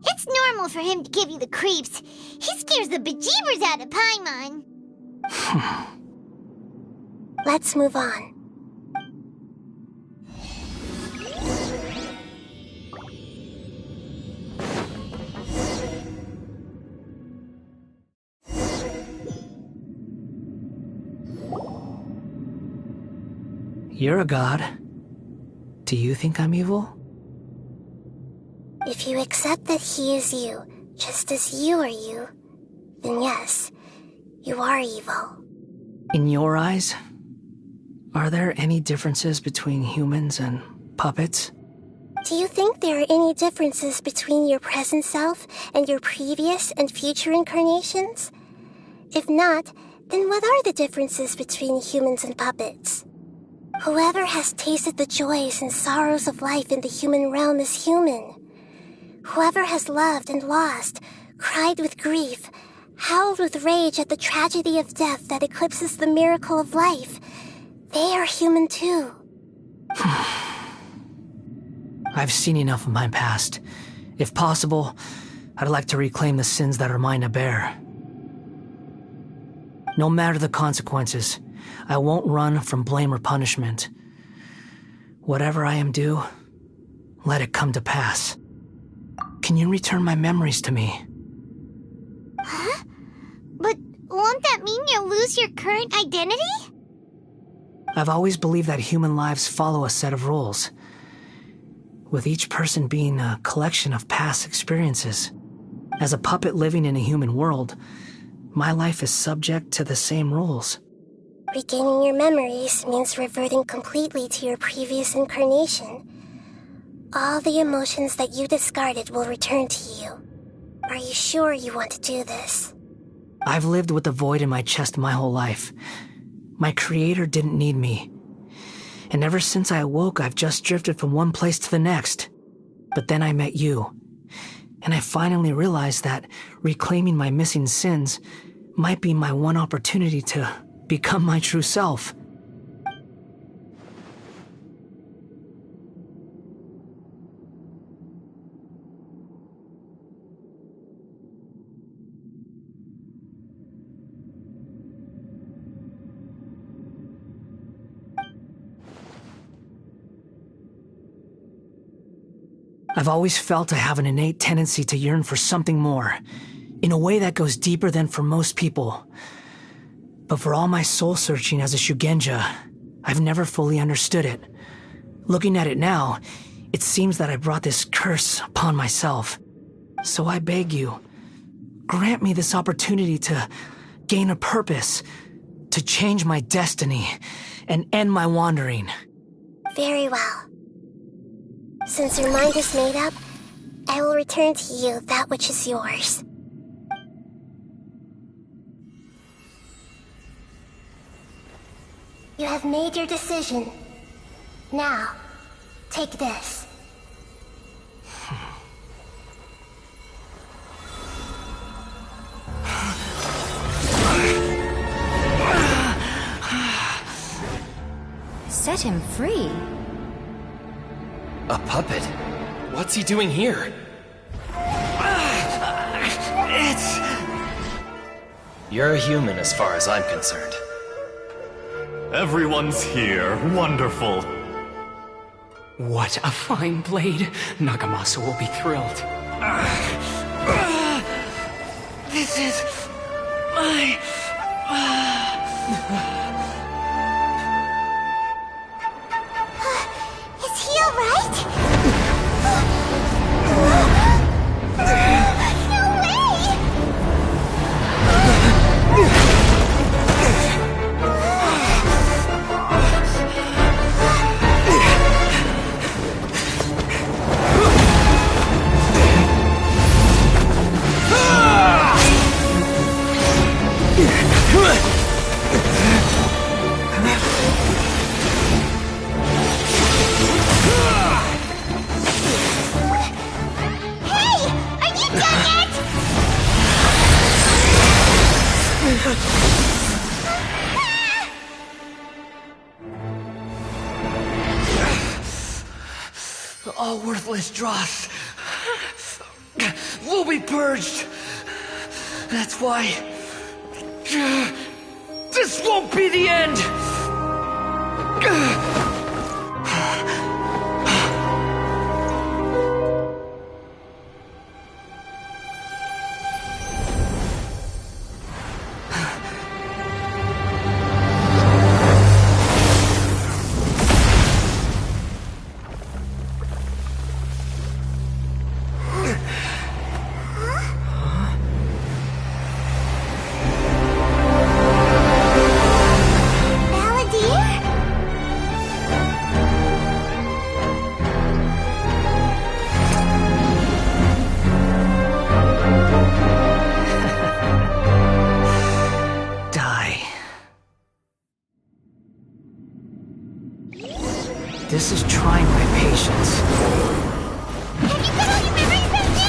It's normal for him to give you the creeps. He scares the bejeebers out of Paimon. Let's move on. You're a god. Do you think I'm evil? If you accept that he is you, just as you are you, then yes, you are evil. In your eyes, are there any differences between humans and puppets? Do you think there are any differences between your present self and your previous and future incarnations? If not, then what are the differences between humans and puppets? Whoever has tasted the joys and sorrows of life in the human realm is human. Whoever has loved and lost, cried with grief, howled with rage at the tragedy of death that eclipses the miracle of life, they are human too. I've seen enough of my past. If possible, I'd like to reclaim the sins that are mine to bear. No matter the consequences, I won't run from blame or punishment. Whatever I am due, let it come to pass. Can you return my memories to me? Huh? But won't that mean you'll lose your current identity? I've always believed that human lives follow a set of rules, with each person being a collection of past experiences. As a puppet living in a human world, my life is subject to the same rules. Regaining your memories means reverting completely to your previous incarnation. All the emotions that you discarded will return to you. Are you sure you want to do this? I've lived with the void in my chest my whole life. My creator didn't need me. And ever since I awoke, I've just drifted from one place to the next. But then I met you. And I finally realized that reclaiming my missing sins might be my one opportunity to become my true self. I've always felt I have an innate tendency to yearn for something more, in a way that goes deeper than for most people. But for all my soul-searching as a Shugenja, I've never fully understood it. Looking at it now, it seems that I brought this curse upon myself. So I beg you, grant me this opportunity to gain a purpose, to change my destiny, and end my wandering. Very well. Since your mind is made up, I will return to you that which is yours. You have made your decision. Now, take this. Set him free. A puppet? What's he doing here? You're a human as far as I'm concerned. Everyone's here. Wonderful. What a fine blade. Nagamasa will be thrilled. This is my... Is he alright? No way! All worthless dross will be purged. That's why this won't be the end. This is trying my patience. Have you got all your memories back now?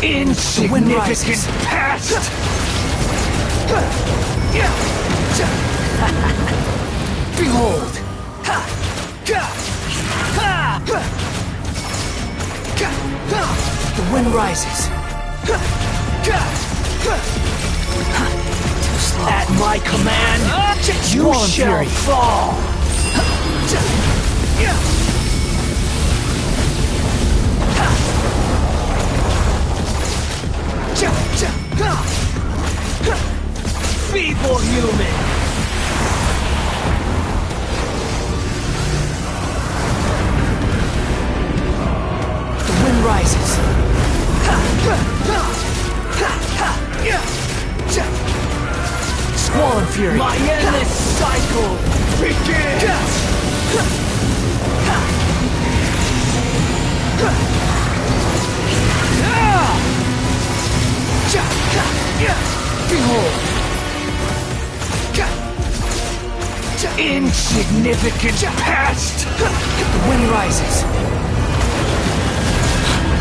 Insignificant past! Behold! The wind rises. At my command, you shall fall! Feeble human! The wind rises. Squall and fury. My endless cycle begins! Behold! Insignificant past! The wind rises.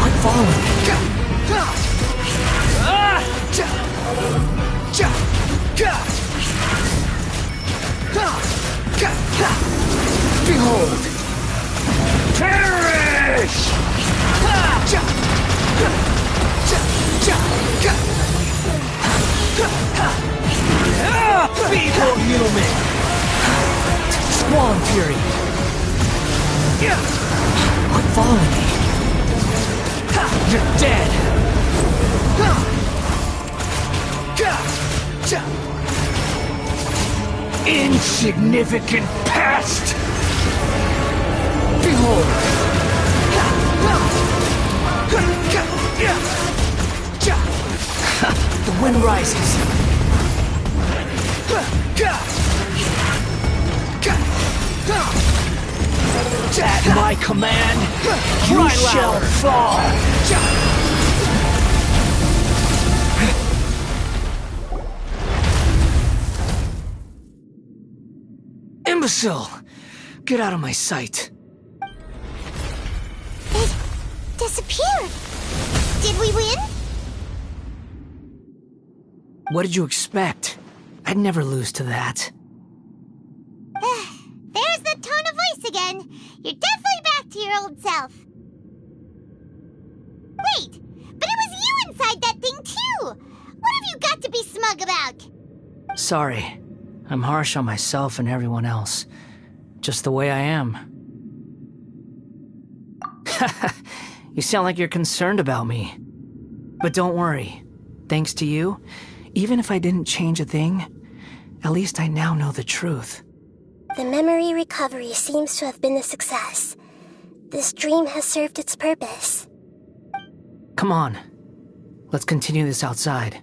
I'm following. Behold! Perish! Feeble human! Squall and fury! I'm following me. You're dead! Insignificant past! Behold! The wind rises. At my command, you shall fall! Imbecile! Get out of my sight. It disappeared. Did we win? What did you expect? I'd never lose to that. There's the tone of voice again. You're definitely back to your old self. Wait, but it was you inside that thing too! What have you got to be smug about? Sorry. I'm harsh on myself and everyone else. Just the way I am. You sound like you're concerned about me. But don't worry. Thanks to you, even if I didn't change a thing, at least I now know the truth. The memory recovery seems to have been a success. This dream has served its purpose. Come on. Let's continue this outside.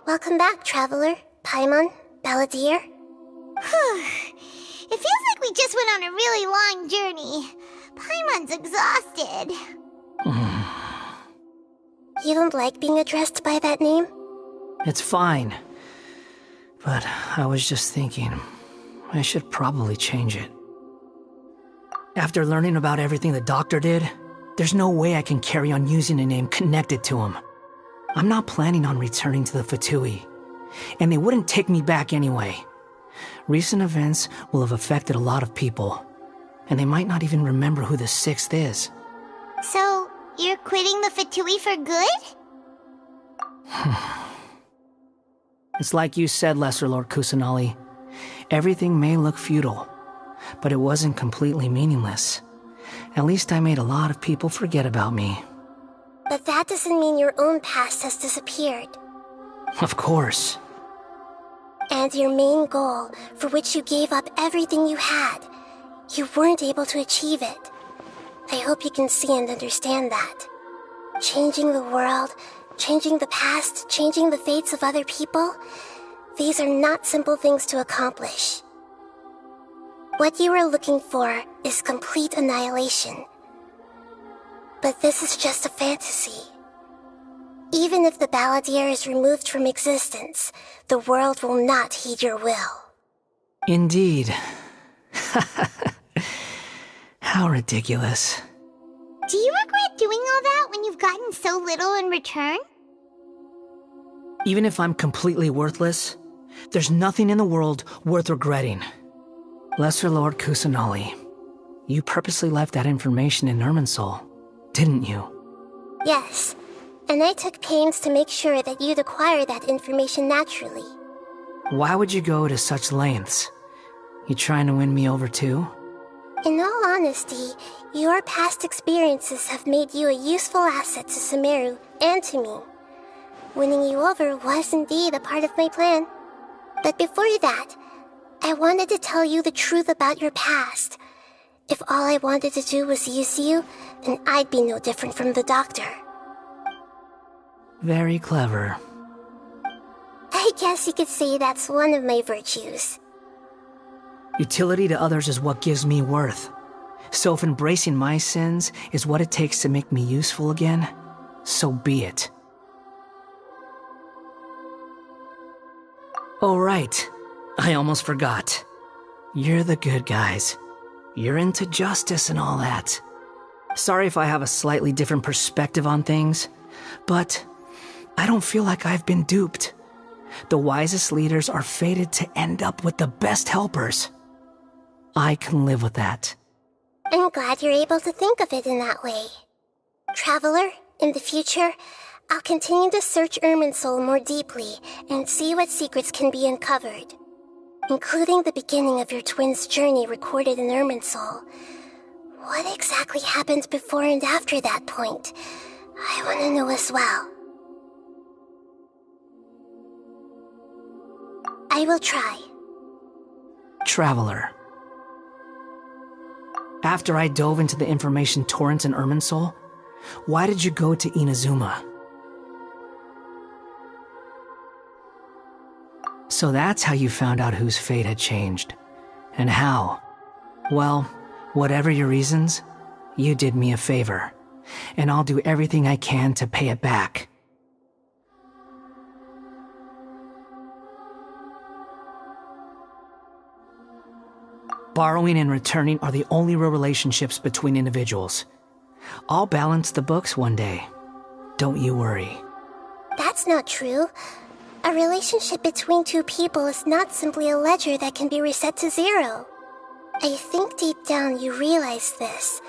Welcome back, Traveler, Paimon, Balladeer. It feels like we just went on a really long journey. Paimon's exhausted. You don't like being addressed by that name? It's fine. But I was just thinking, I should probably change it. After learning about everything the doctor did, there's no way I can carry on using a name connected to him. I'm not planning on returning to the Fatui, and they wouldn't take me back anyway. Recent events will have affected a lot of people, and they might not even remember who the 6th is. So, you're quitting the Fatui for good? It's like you said, Lesser Lord Kusanali. Everything may look futile, but it wasn't completely meaningless. At least I made a lot of people forget about me. But that doesn't mean your own past has disappeared. Of course. And your main goal, for which you gave up everything you had, you weren't able to achieve it. I hope you can see and understand that. Changing the world, changing the past, changing the fates of other people, these are not simple things to accomplish. What you are looking for is complete annihilation. But this is just a fantasy. Even if the Balladeer is removed from existence, the world will not heed your will. Indeed. How ridiculous. Do you regret doing all that when you've gotten so little in return? Even if I'm completely worthless, there's nothing in the world worth regretting. Lesser Lord Kusanali, you purposely left that information in Irminsul, didn't you? Yes, and I took pains to make sure that you'd acquire that information naturally. Why would you go to such lengths? You trying to win me over too? In all honesty, your past experiences have made you a useful asset to Sumeru and to me. Winning you over was indeed a part of my plan. But before that, I wanted to tell you the truth about your past. If all I wanted to do was use you, then I'd be no different from the doctor. Very clever. I guess you could say that's one of my virtues. Utility to others is what gives me worth. So if embracing my sins is what it takes to make me useful again, so be it. Oh right, I almost forgot. You're the good guys. You're into justice and all that. Sorry if I have a slightly different perspective on things, but I don't feel like I've been duped. The wisest leaders are fated to end up with the best helpers. I can live with that. I'm glad you're able to think of it in that way. Traveler, in the future, I'll continue to search Irminsul more deeply and see what secrets can be uncovered, including the beginning of your twins' journey recorded in Irminsul. What exactly happened before and after that point? I want to know as well. I will try. Traveler. After I dove into the information torrents in Irminsul, why did you go to Inazuma? So that's how you found out whose fate had changed. And how? Well, whatever your reasons, you did me a favor. And I'll do everything I can to pay it back. Borrowing and returning are the only real relationships between individuals. I'll balance the books one day. Don't you worry. That's not true. A relationship between two people is not simply a ledger that can be reset to zero. I think deep down you realize this.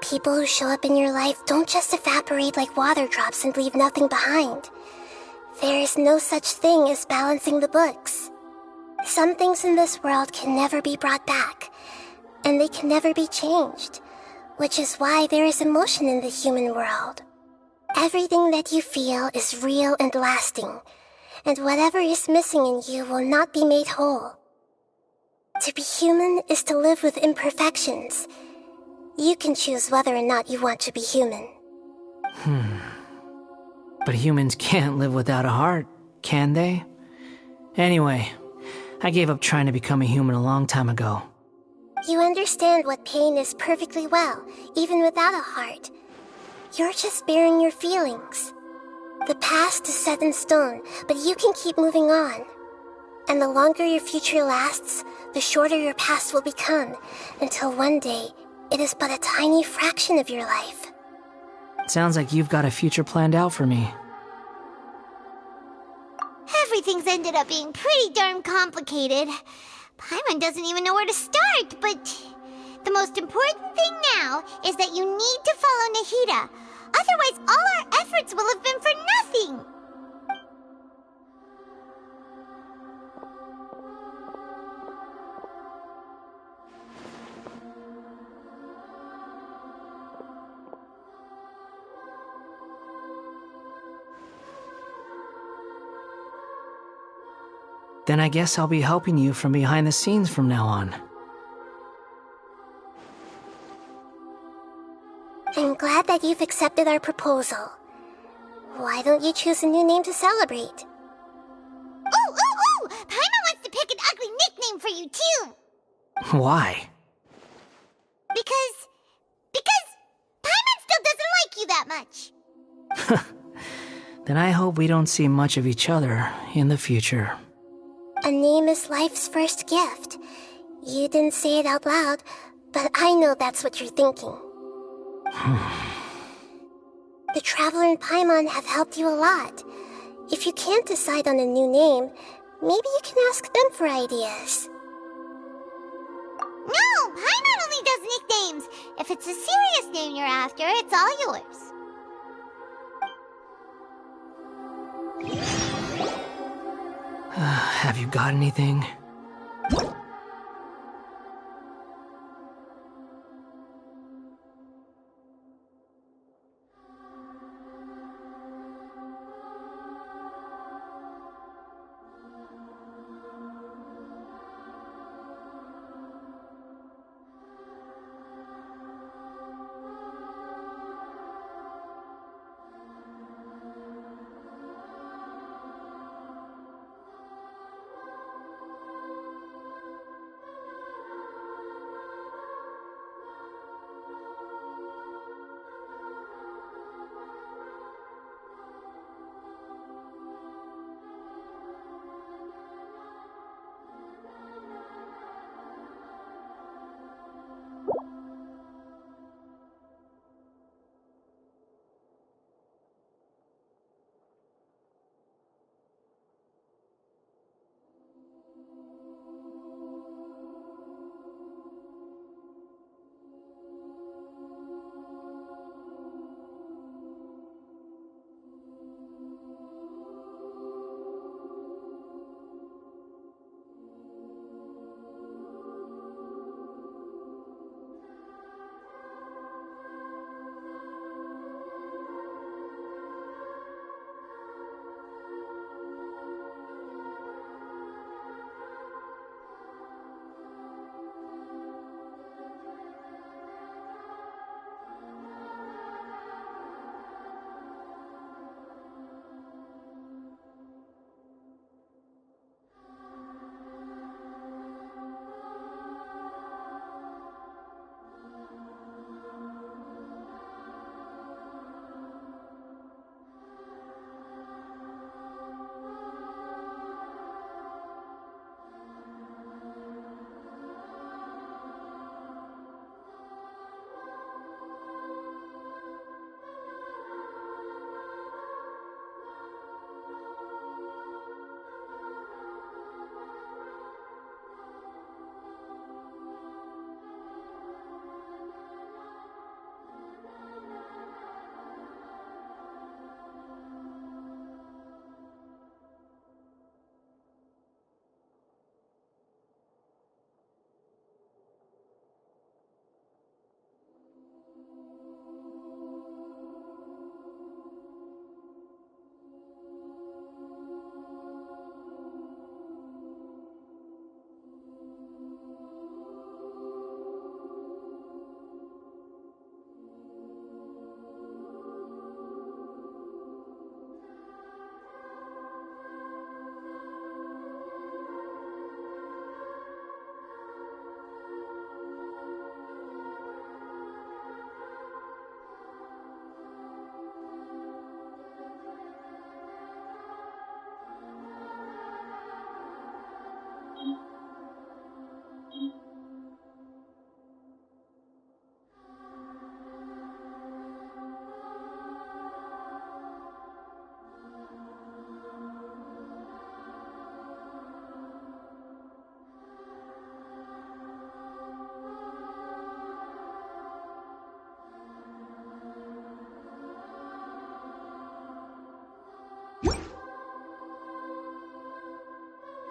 People who show up in your life don't just evaporate like water drops and leave nothing behind. There is no such thing as balancing the books. Some things in this world can never be brought back, and they can never be changed, which is why there is emotion in the human world. Everything that you feel is real and lasting, and whatever is missing in you will not be made whole. To be human is to live with imperfections. You can choose whether or not you want to be human. But humans can't live without a heart, can they? Anyway, I gave up trying to become a human a long time ago. You understand what pain is perfectly well, even without a heart. You're just bearing your feelings. The past is set in stone, but you can keep moving on. And the longer your future lasts, the shorter your past will become, until one day, it is but a tiny fraction of your life. Sounds like you've got a future planned out for me. Everything's ended up being pretty darn complicated. Paimon doesn't even know where to start, but the most important thing now is that you need to follow Nahida. Otherwise, all our efforts will have been for nothing. Then I guess I'll be helping you from behind the scenes from now on. I'm glad that you've accepted our proposal. Why don't you choose a new name to celebrate? Ooh! Paimon wants to pick an ugly nickname for you, too! Why? Because Paimon still doesn't like you that much. Then I hope we don't see much of each other in the future. A name is life's first gift. You didn't say it out loud, but I know that's what you're thinking. The Traveler and Paimon have helped you a lot. If you can't decide on a new name, maybe you can ask them for ideas. names. If it's a serious name you're after, it's all yours. Have you got anything?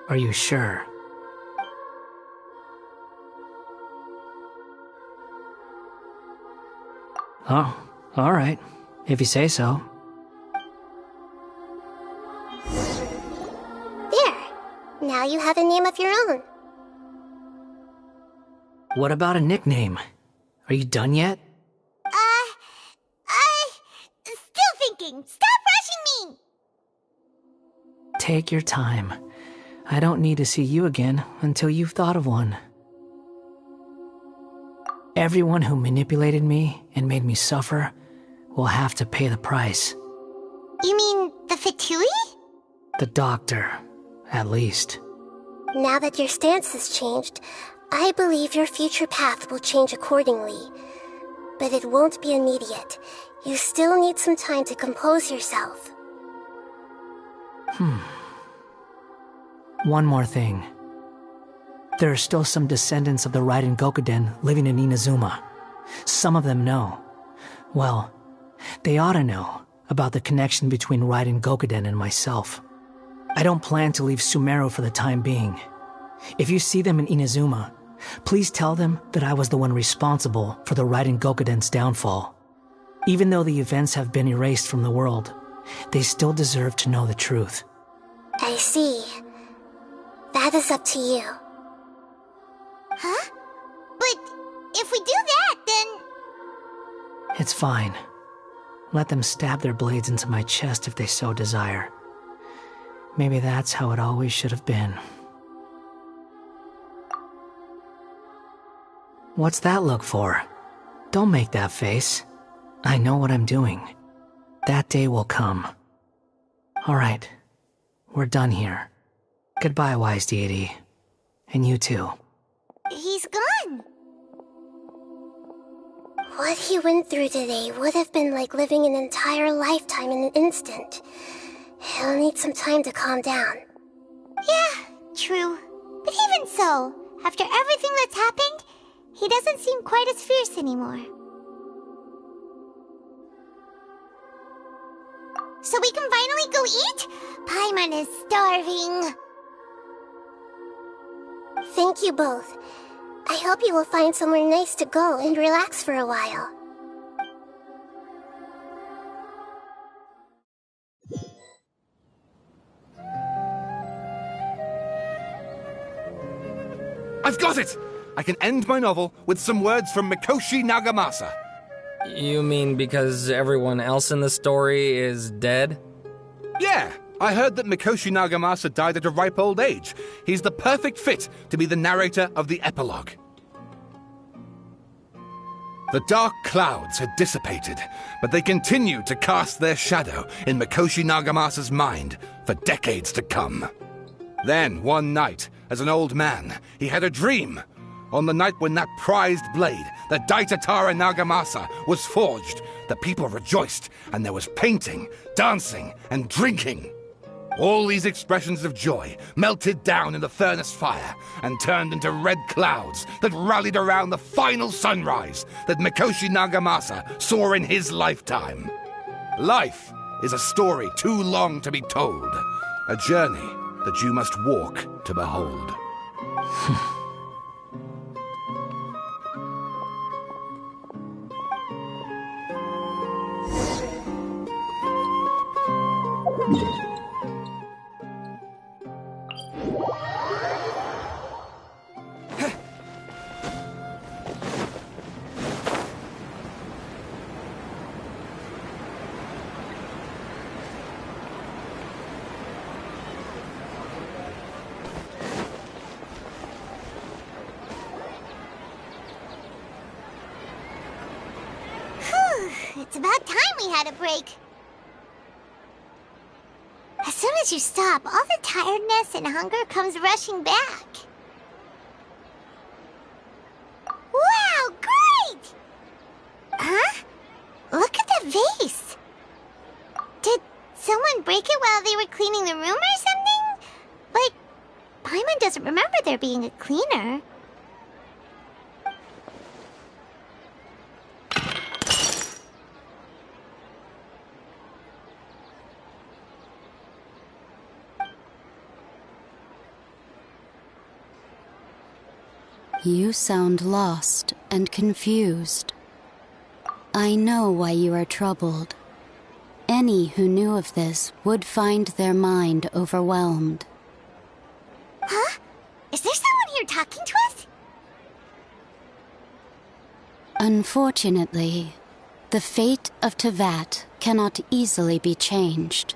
Are you sure? Oh, all right. If you say so. There. Now you have a name of your own. What about a nickname? Are you done yet? Still thinking. Stop rushing me! Take your time. I don't need to see you again until you've thought of one. Everyone who manipulated me and made me suffer will have to pay the price. You mean the Fatui? The doctor, at least. Now that your stance has changed, I believe your future path will change accordingly. But it won't be immediate. You still need some time to compose yourself. One more thing. There are still some descendants of the Raiden Gokuden living in Inazuma. Some of them know. Well, they ought to know about the connection between Raiden Gokuden and myself. I don't plan to leave Sumeru for the time being. If you see them in Inazuma, please tell them that I was the one responsible for the Raiden Gokuden's downfall. Even though the events have been erased from the world, they still deserve to know the truth. I see. That is up to you. Huh? But if we do that, then... It's fine. Let them stab their blades into my chest if they so desire. Maybe that's how it always should have been. What's that look for? Don't make that face. I know what I'm doing. That day will come. Alright. We're done here. Goodbye, wise deity. And you too. He's gone. What he went through today would have been like living an entire lifetime in an instant. He'll need some time to calm down. Yeah, true. But even so, after everything that's happened, he doesn't seem quite as fierce anymore. So we can finally go eat? Paimon is starving. Thank you both. I hope you will find somewhere nice to go and relax for a while. I've got it! I can end my novel with some words from Mikoshi Nagamasa. You mean because everyone else in the story is dead? Yeah, I heard that Mikoshi Nagamasa died at a ripe old age. He's the perfect fit to be the narrator of the epilogue. The dark clouds had dissipated, but they continued to cast their shadow in Mikoshi Nagamasa's mind for decades to come. Then, one night, as an old man, he had a dream. On the night when that prized blade, the Daitatara Nagamasa, was forged, the people rejoiced, and there was painting, dancing, and drinking. All these expressions of joy melted down in the furnace fire and turned into red clouds that rallied around the final sunrise that Mikoshi Nagamasa saw in his lifetime. Life is a story too long to be told, a journey that you must walk to behold. It's about time we had a break. As soon as you stop, all the tiredness and hunger comes rushing back. Wow, great! Huh? Look at that vase. Did someone break it while they were cleaning the room or something? But Paimon doesn't remember there being a cleaner. You sound lost and confused. I know why you are troubled. Any who knew of this would find their mind overwhelmed. Huh? Is there someone here talking to us? Unfortunately, the fate of Tevat cannot easily be changed.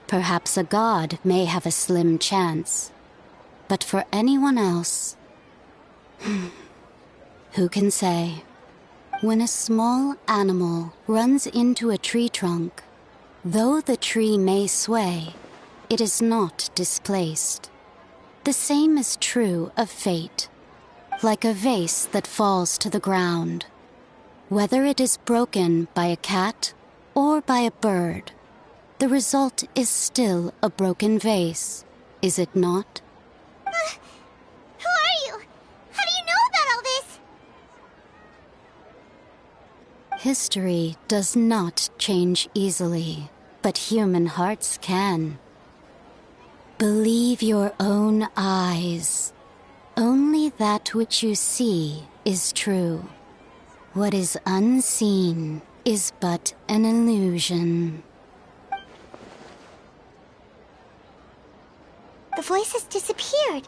Perhaps a god may have a slim chance, but for anyone else, who can say? When a small animal runs into a tree trunk, though the tree may sway, it is not displaced. The same is true of fate, like a vase that falls to the ground. Whether it is broken by a cat or by a bird, the result is still a broken vase, is it not? Who are you? How do you know about all this? history does not change easily, but human hearts can. Believe your own eyes. Only that which you see is true. What is unseen is but an illusion. The voice has disappeared.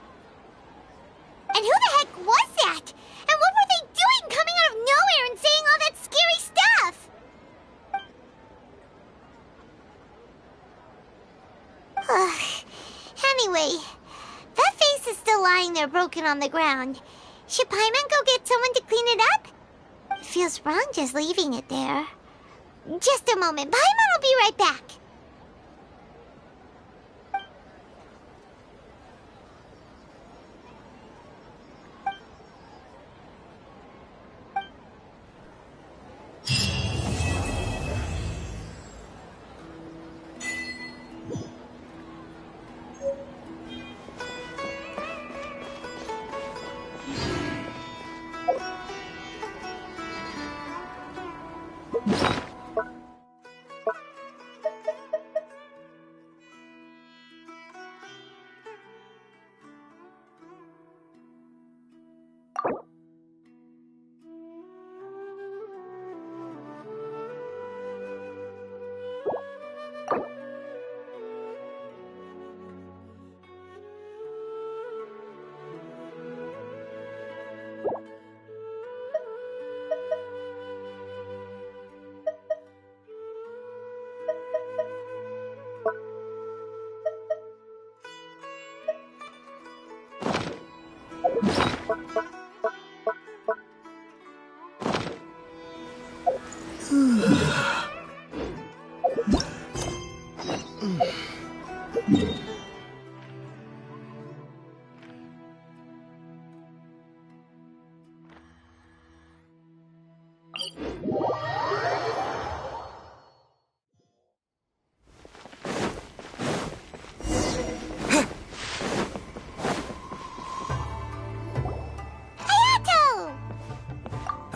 And who the heck was that? And what were they doing coming out of nowhere and saying all that scary stuff? Anyway, that face is still lying there broken on the ground. Should Paimon go get someone to clean it up? It feels wrong just leaving it there. Just a moment. Paimon will be right back.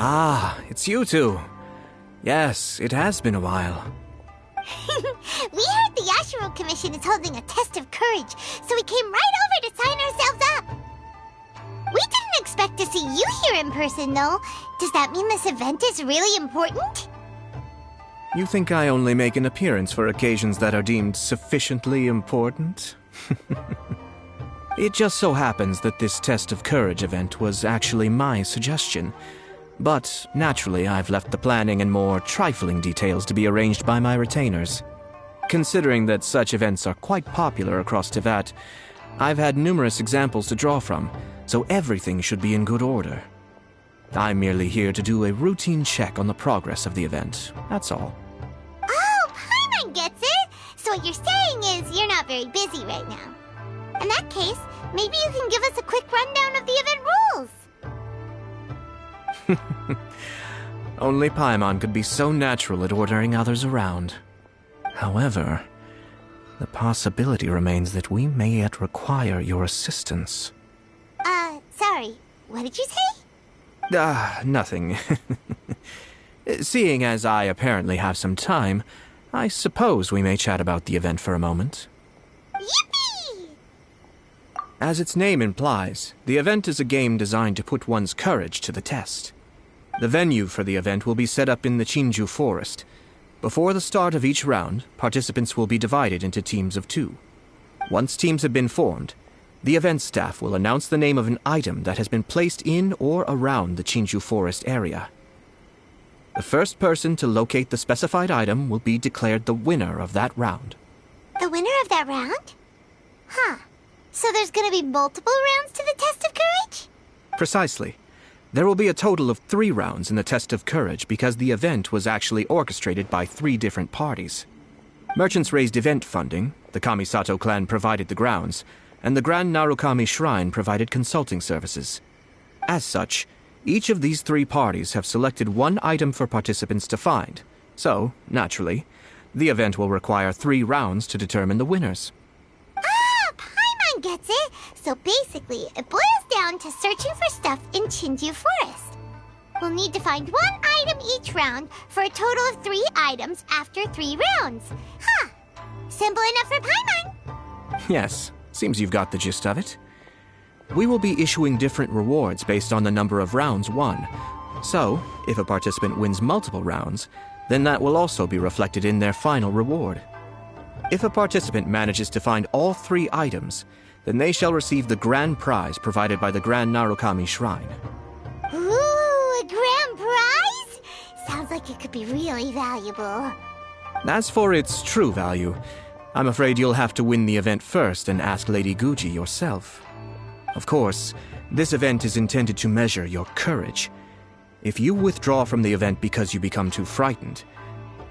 Ah, it's you two. Yes, it has been a while. We heard the Yashiro Commission is holding a test of courage, so we came right over to sign ourselves up. We didn't expect to see you here in person, though. Does that mean this event is really important? You think I only make an appearance for occasions that are deemed sufficiently important? It just so happens that this test of courage event was actually my suggestion. But, naturally, I've left the planning and more trifling details to be arranged by my retainers. Considering that such events are quite popular across Teyvat, I've had numerous examples to draw from, so everything should be in good order. I'm merely here to do a routine check on the progress of the event, that's all. Oh, Paimon gets it! So what you're saying is you're not very busy right now. In that case, maybe you can give us a quick rundown of the event rules. Only Paimon could be so natural at ordering others around. However, the possibility remains that we may yet require your assistance. Sorry, what did you say? Nothing. Seeing as I apparently have some time, I suppose we may chat about the event for a moment. Yippee! As its name implies, the event is a game designed to put one's courage to the test. The venue for the event will be set up in the Chinju Forest. Before the start of each round, participants will be divided into teams of 2. Once teams have been formed, the event staff will announce the name of an item that has been placed in or around the Chinju Forest area. The first person to locate the specified item will be declared the winner of that round. The winner of that round? Huh. So there's gonna be multiple rounds to the test of courage? Precisely. There will be a total of 3 rounds in the test of courage because the event was actually orchestrated by 3 different parties. Merchants raised event funding, the Kamisato clan provided the grounds, and the Grand Narukami Shrine provided consulting services. As such, each of these 3 parties have selected one item for participants to find, so, naturally, the event will require 3 rounds to determine the winners. Paimon gets it! So basically, it boils down to searching for stuff in Chinju Forest. We'll need to find one item each round for a total of 3 items after 3 rounds. Huh. Simple enough for Paimon. Yes, seems you've got the gist of it. We will be issuing different rewards based on the number of rounds won. So, if a participant wins multiple rounds, then that will also be reflected in their final reward. If a participant manages to find all 3 items, then they shall receive the grand prize provided by the Grand Narukami Shrine. Ooh, a grand prize? Sounds like it could be really valuable. As for its true value, I'm afraid you'll have to win the event first and ask Lady Guji yourself. Of course, this event is intended to measure your courage. If you withdraw from the event because you become too frightened,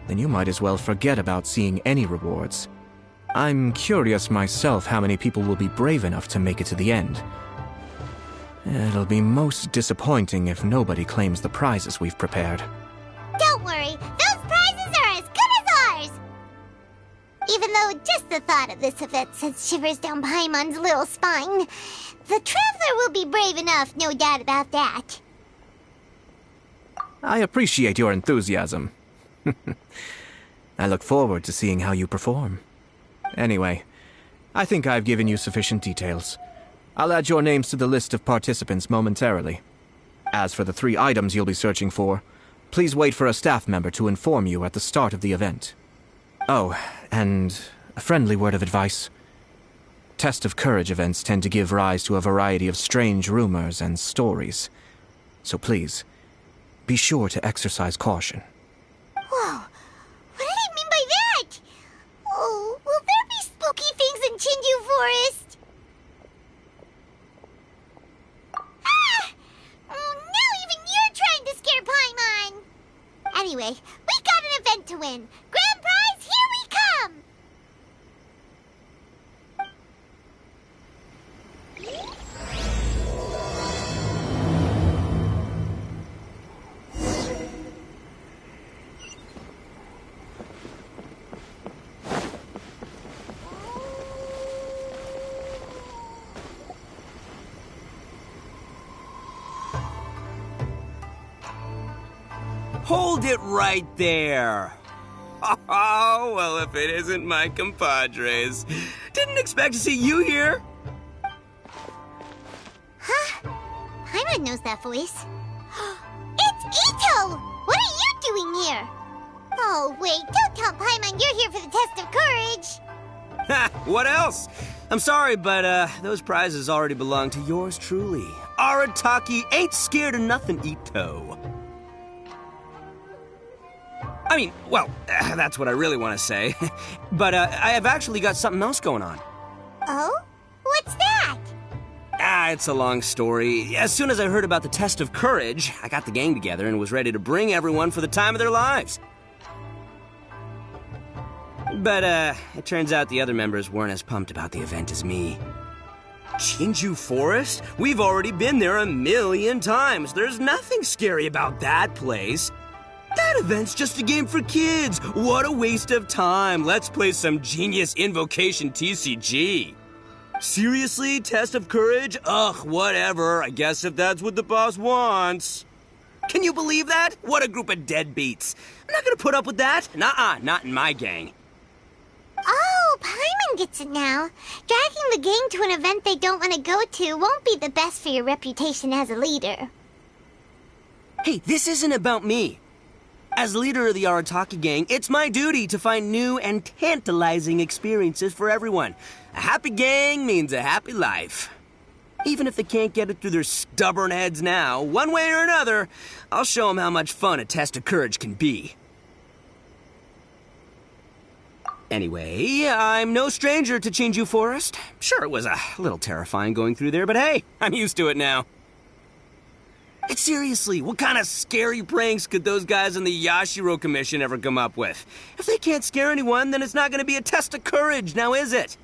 then you might as well forget about seeing any rewards. I'm curious myself how many people will be brave enough to make it to the end. It'll be most disappointing if nobody claims the prizes we've prepared. Don't worry, those prizes are as good as ours! Even though just the thought of this event sends shivers down Paimon's little spine, the Traveler will be brave enough, no doubt about that. I appreciate your enthusiasm. I look forward to seeing how you perform. Anyway, I think I've given you sufficient details. I'll add your names to the list of participants momentarily. As for the 3 items you'll be searching for, please wait for a staff member to inform you at the start of the event. Oh, and a friendly word of advice. Test of Courage events tend to give rise to a variety of strange rumors and stories. So please, be sure to exercise caution. Whoa, what did he mean by that? Oh, will there be spooky things in Chinju Forest? Ah! Oh, now even you're trying to scare Paimon! Anyway, we got an event to win. Grand prize, here we come! Hold it right there. Oh, well, if it isn't my compadres. Didn't expect to see you here. Huh? Paimon knows that voice. It's Ito! What are you doing here? Oh, wait, don't tell Paimon you're here for the test of courage. Ha! What else? I'm sorry, but those prizes already belong to yours truly. Arataki ain't scared of nothing, Ito. I mean, well, that's what I really want to say. But I have actually got something else going on. Oh? What's that? It's a long story. As soon as I heard about the test of courage, I got the gang together and was ready to bring everyone for the time of their lives. But it turns out the other members weren't as pumped about the event as me. Chinju Forest? We've already been there 1,000,000 times. There's nothing scary about that place. That event's just a game for kids. What a waste of time. Let's play some genius invocation TCG. Seriously, test of courage? Ugh, whatever. I guess if that's what the boss wants. Can you believe that? What a group of deadbeats. I'm not gonna put up with that. Nuh-uh, not in my gang. Oh, Paimon gets it now. Dragging the gang to an event they don't want to go to won't be the best for your reputation as a leader. Hey, this isn't about me. As leader of the Arataki gang, it's my duty to find new and tantalizing experiences for everyone. A happy gang means a happy life. Even if they can't get it through their stubborn heads now, one way or another, I'll show them how much fun a test of courage can be. Anyway, I'm no stranger to Chinju Forest. Sure, it was a little terrifying going through there, but hey, I'm used to it now. And seriously, what kind of scary pranks could those guys in the Yashiro Commission ever come up with? If they can't scare anyone, then it's not going to be a test of courage, now is it?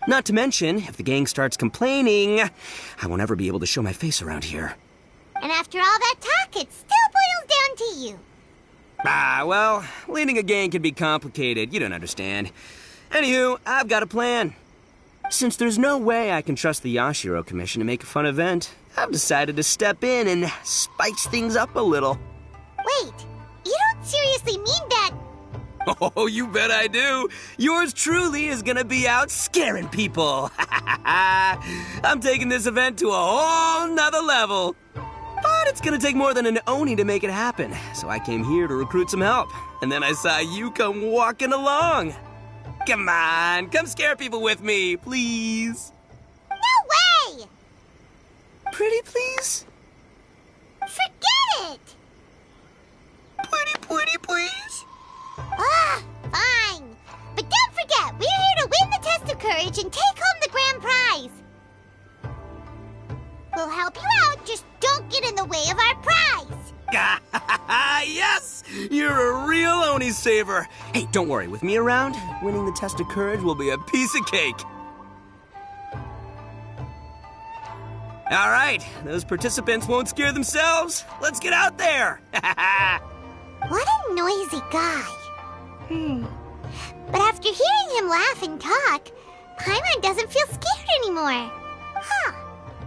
Not to mention, if the gang starts complaining, I won't ever be able to show my face around here. And after all that talk, it still boils down to you. Well, leading a gang can be complicated. You don't understand. Anywho, I've got a plan. Since there's no way I can trust the Yashiro Commission to make a fun event, I've decided to step in and spice things up a little. Wait, you don't seriously mean that? Oh, you bet I do. Yours truly is gonna be out scaring people. I'm taking this event to a whole nother level. But it's gonna take more than an Oni to make it happen, so I came here to recruit some help. And then I saw you come walking along. Come on, come scare people with me, please. No way! Pretty please? Forget it! Pretty please? Ah, fine. But don't forget, we're here to win the test of courage and take home the grand prize. We'll help you out, just don't get in the way of our prize. Yes! You're a real Oni saver. Hey, don't worry, with me around, winning the test of courage will be a piece of cake. All right, those participants won't scare themselves. Let's get out there. What a noisy guy. But after hearing him laugh and talk, Paimon doesn't feel scared anymore. Huh.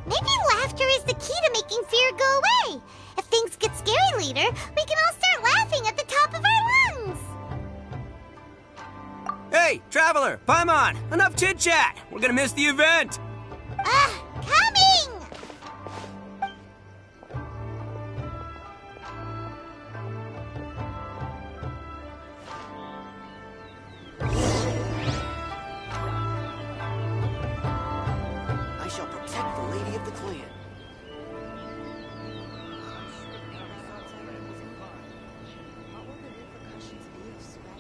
Maybe laughter is the key to making fear go away. If things get scary later, we can all start laughing at the top of our lungs. Hey, Traveler, Paimon, enough chit-chat. We're gonna miss the event. Coming! I shall protect the Lady of the Clan.